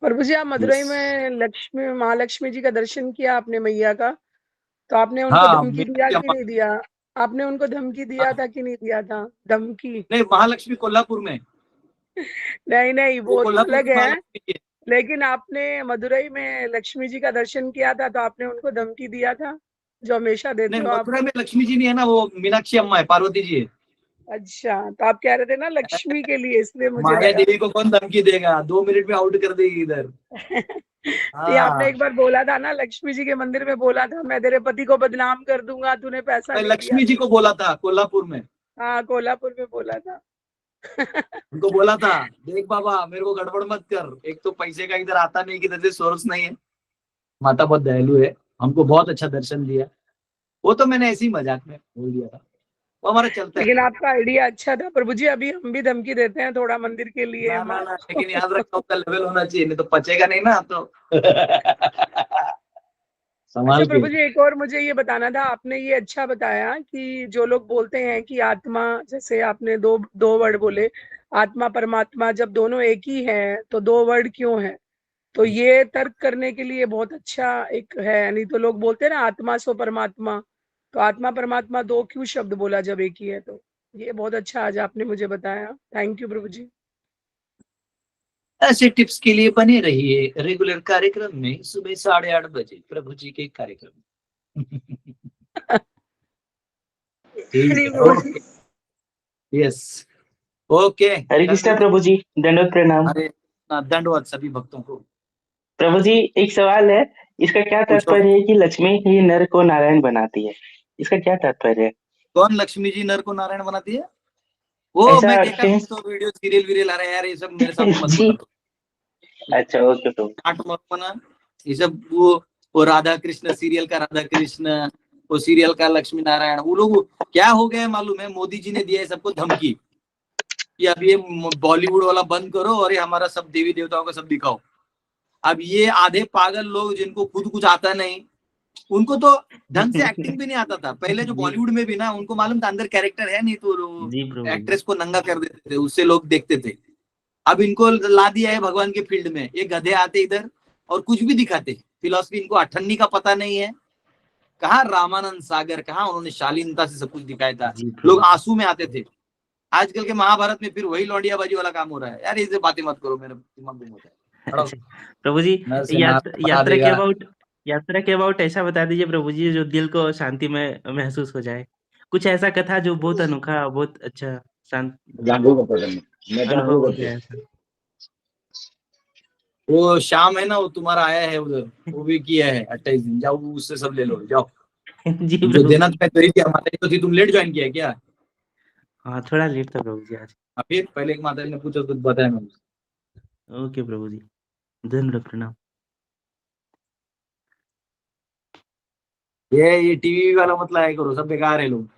प्रभु जी, आप मदुरई Yes. में लक्ष्मी महालक्ष्मी जी का दर्शन किया आपने मैया का, तो आपने उनको हाँ, धमकी दिया कि नहीं दिया? आपने उनको धमकी दिया था कि नहीं दिया था? धमकी नहीं, महालक्ष्मी कोल्हापुर में, नहीं नहीं, वो तो कोल्हापुर अलग की है, महालक्ष्मी है। लेकिन आपने मदुरई में लक्ष्मी जी का दर्शन किया था तो आपने उनको धमकी दिया था, जो हमेशा देते नहीं, हो आप। मथुरा में लक्ष्मी जी नहीं है ना, वो मीनाक्षी अम्मा है, पार्वती जी है। अच्छा, तो आप कह रहे थे ना लक्ष्मी के लिए, इसलिए मुझे माया लगा। देवी को कौन धमकी देगा, 2 मिनट में आउट कर देगी इधर। तो ये आपने एक बार बोला था ना, लक्ष्मी जी के मंदिर में बोला था, मैं तेरे पति को बदनाम कर दूंगा, तूने पैसा मैं नहीं दिया। लक्ष्मी जी को बोला था कोल्हापुर में, हाँ, कोल्हापुर में बोला था। उनको बोला था, देख बाबा मेरे को गड़बड़ मत कर, एक तो पैसे का इधर आता नहीं, किधर से सोर्स नहीं है। माता बहुत दयालु है, हमको बहुत अच्छा दर्शन दिया। वो तो मैंने ऐसे ही मजाक में बोल दिया था, वो हमारा चलता है। लेकिन आपका आइडिया अच्छा था प्रभु जी, अभी हम भी धमकी देते हैं थोड़ा मंदिर के लिए। ना ना ना, लेकिन याद रखना उसका लेवल होना चाहिए, नहीं तो पचेगा नहीं ना तो। संभाल अच्छा प्रभु के। जी, एक और मुझे ये बताना था, आपने ये अच्छा बताया कि जो लोग बोलते हैं कि आत्मा, जैसे आपने दो वर्ड बोले, आत्मा परमात्मा, जब दोनों एक ही है तो 2 वर्ड क्यों है? तो ये तर्क करने के लिए बहुत अच्छा एक है। नहीं तो लोग बोलते हैं ना आत्मा सो परमात्मा, तो आत्मा परमात्मा 2 क्यों शब्द बोला जब एक ही है? तो ये बहुत अच्छा आज आपने मुझे बताया, थैंक यू प्रभु जी। ऐसे टिप्स के लिए बने रहिए रेगुलर कार्यक्रम में सुबह 8:30 बजे प्रभु जी के कार्यक्रम। हरि बोल। Yes, okay. हरे कृष्णा प्रभु जी, दंडवत प्रणाम। अरे दंडवत सभी भक्तों को। प्रभु जी, एक सवाल है, इसका क्या पूछो। तात्पर्य है कि लक्ष्मी ही नर को नारायण बनाती है? इसका क्या तात्पर्य है? कौन लक्ष्मी जी नर को नारायण बनाती है? वो ऐसा मैं देखा कहीं तो वीडियो सीरियल आ रहे हैं यार, ये सब मेरे सामने मत जी, बता। अच्छा ओके प्रभु। काट मत बना ये सब। वो राधा कृष्ण सीरियल का राधा कृष्ण, वो सीरियल का लक्ष्मी नारायण, वो लोग क्या हो गए मालूम है? मोदी जी ने दिया है सबको धमकी कि अब ये बॉलीवुड वाला बंद करो और ये हमारा सब देवी देवताओं का सब दिखाओ। अब ये आधे पागल लोग जिनको खुद कुछ आता नहीं, उनको तो ढंग से एक्टिंग भी नहीं आता था पहले। जो बॉलीवुड में भी ना, उनको मालूम था अंदर कैरेक्टर है नहीं, तो एक्ट्रेस को नंगा कर देते थे, उससे लोग देखते थे। अब इनको ला दिया है भगवान के फील्ड में, ये गधे आते इधर और कुछ भी दिखाते। फिलॉसफी इनको अठन्नी का पता नहीं है। कहा रामानंद सागर, कहा उन्होंने शालीनता से सब कुछ दिखाया था, लोग आंसू में आते थे। आजकल के महाभारत में फिर वही लौंडियाबाजी वाला काम हो रहा है यार। ये बातें मत करो, मेरा दिमाग गुम होता है। अच्छा प्रभु जी, नर से नारायण बना देगा। यात्रा के अबाउट ऐसा बता दीजिए प्रभु जी जो दिल को शांति में महसूस हो जाए। कुछ ऐसा कथा जो बहुत अनोखा, बहुत अच्छा शांत अनुभव हो गया ऐसा। वो शाम है ना, वो तुम्हारा आया है उधर, वो भी किया है 28 दिन, जाओ उससे सब ले लो, जाओ। जी जो प्रभु देना जी। तुम्हें करी थी हमारे तो थी, तुम लेट ज्वाइन किया है क्या? हाँ, थोड़ा लेट था प्रभु जी आज। फिर पहले एक माता जी ने पूछा कुछ बताया मैंने। ओके प्रभु जी, धन्यवाद प्रणाम। ये टीवी वाला मत लाया करो, सब बेकार है लोग।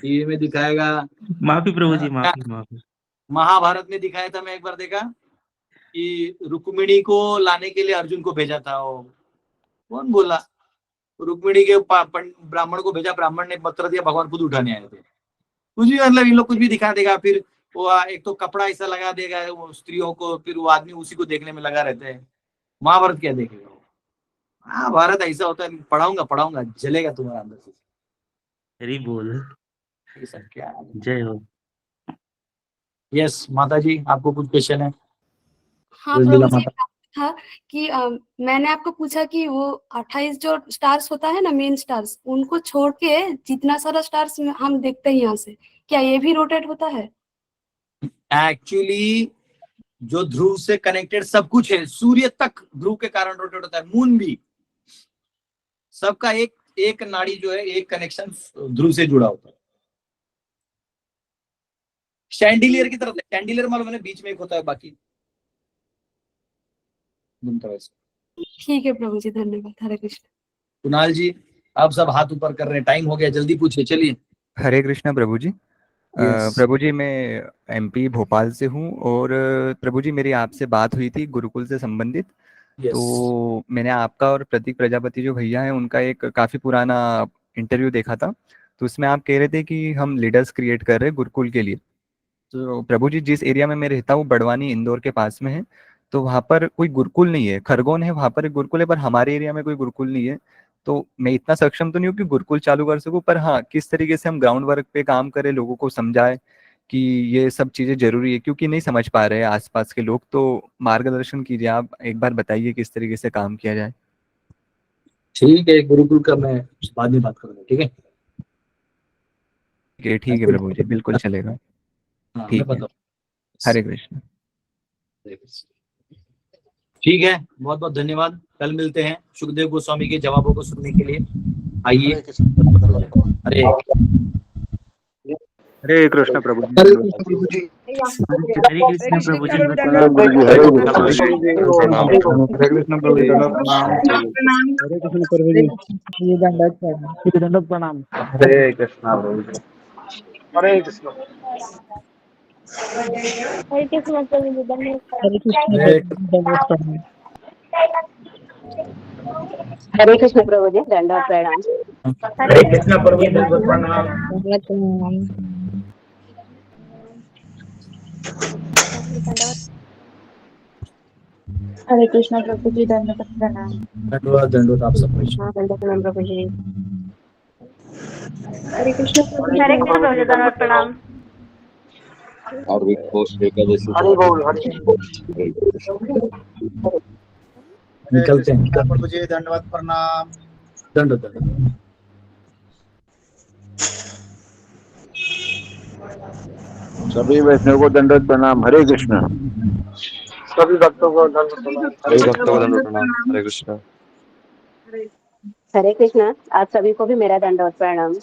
टीवी में दिखाएगा। माफी प्रभु जी, माफी। महाभारत में दिखाया था, मैं एक बार देखा कि रुक्मिणी को लाने के लिए अर्जुन को भेजा था। वो कौन बोला, रुक्मिणी के ब्राह्मण को भेजा, ब्राह्मण ने पत्र दिया, भगवान खुद उठाने आए थे। कुछ भी मतलब इन लोग कुछ भी दिखा देगा। फिर वो एक तो कपड़ा ऐसा लगा देगा वो स्त्रियों को, फिर वो आदमी उसी को देखने में लगा रहता है। महाभारत क्या देखेगा वो? महाभारत ऐसा होता है, पढ़ाऊंगा जलेगा तुम्हारा अंदर से। हरि बोल। ये सब क्या है? जय हो। यस माता जी, आपको कुछ क्वेश्चन है? हाँ प्रभु जी, था कि मैंने आपको पूछा कि वो 28 जो स्टार्स होता है ना, मेन स्टार्स, उनको छोड़ के जितना सारा स्टार्स हम देखते हैं यहाँ से, क्या ये भी रोटेट होता है? एक्चुअली जो ध्रुव से कनेक्टेड सब कुछ है, सूर्य तक ध्रुव के कारण रोटेट होता है, मून भी, सबका एक नाड़ी जो है, एक कनेक्शन ध्रुव से जुड़ा होता है। शैंडिलियर की तरफ, शैंडिलियर मालूम है ना, बीच में एक होता है, बाकी घूमता है। ठीक है प्रभु जी, धन्यवाद। हरे कृष्ण। कुणाल जी, आप सब हाथ ऊपर कर रहे हैं, टाइम हो गया, जल्दी पूछिए, चलिए। हरे कृष्णा प्रभु जी। Yes. प्रभु जी, मैं एमपी भोपाल से हूँ और प्रभु जी मेरी आपसे बात हुई थी गुरुकुल से संबंधित। Yes. तो मैंने आपका और प्रतीक प्रजापति जो भैया हैं उनका एक काफ़ी पुराना इंटरव्यू देखा था। तो उसमें आप कह रहे थे कि हम लीडर्स क्रिएट कर रहे हैं गुरुकुल के लिए। तो प्रभु जी, जिस एरिया में मैं रहता हूँ बड़वानी इंदौर के पास में है, तो वहाँ पर कोई गुरुकुल नहीं है। खरगोन है, वहाँ पर एक गुरुकुल है, पर हमारे एरिया में कोई गुरुकुल नहीं है। तो मैं इतना सक्षम तो नहीं हूँ कि गुरुकुल चालू कर सकूँ, पर हाँ, किस तरीके से हम ग्राउंड वर्क पे काम करें, लोगों को समझाए कि ये सब चीज़ें जरूरी है, क्योंकि नहीं समझ पा रहे हैं आसपास के लोग। तो मार्गदर्शन कीजिए, आप एक बार बताइए किस तरीके से काम किया जाए। ठीक है, गुरुकुल का मैं बाद में बात करूंगा, ठीक है? ठीक है प्रभु जी, बिल्कुल चलेगा। ठीक है, हरे कृष्ण। ठीक है, बहुत बहुत धन्यवाद। कल मिलते हैं सुखदेव गोस्वामी के जवाबों को सुनने के लिए। आइए। हरे कृष्ण प्रभु जी। हरे कृष्ण प्रभु जी। दंडवत प्रणाम। हरे कृष्ण प्रभु जी। हरे कृष्ण। हरे कृष्ण प्रभु जी, हरे कृष्ण प्रभु जी, दंडवत प्रणाम। हरे कृष्ण प्रभु जी, दंडवत प्रणाम। हरे कृष्ण प्रभु जी, दंडवत प्रणाम। दंडवत आप सब दंडवत प्रणाम प्रभु जी। हरे कृष्ण प्रभु जी, दंडवत प्रणाम। और भी पोस्ट एकादशी निकलते हैं। प्रभु जी, दंडवत प्रणाम। दंडवत। सभी वैष्णव को दंडवत प्रणाम। हरे कृष्ण। सभी भक्तों को दंडवत प्रणाम। सभी भक्तों को दंडवत प्रणाम। हरे कृष्ण। हरे कृष्ण। आप सभी को भी मेरा दंडवत प्रणाम।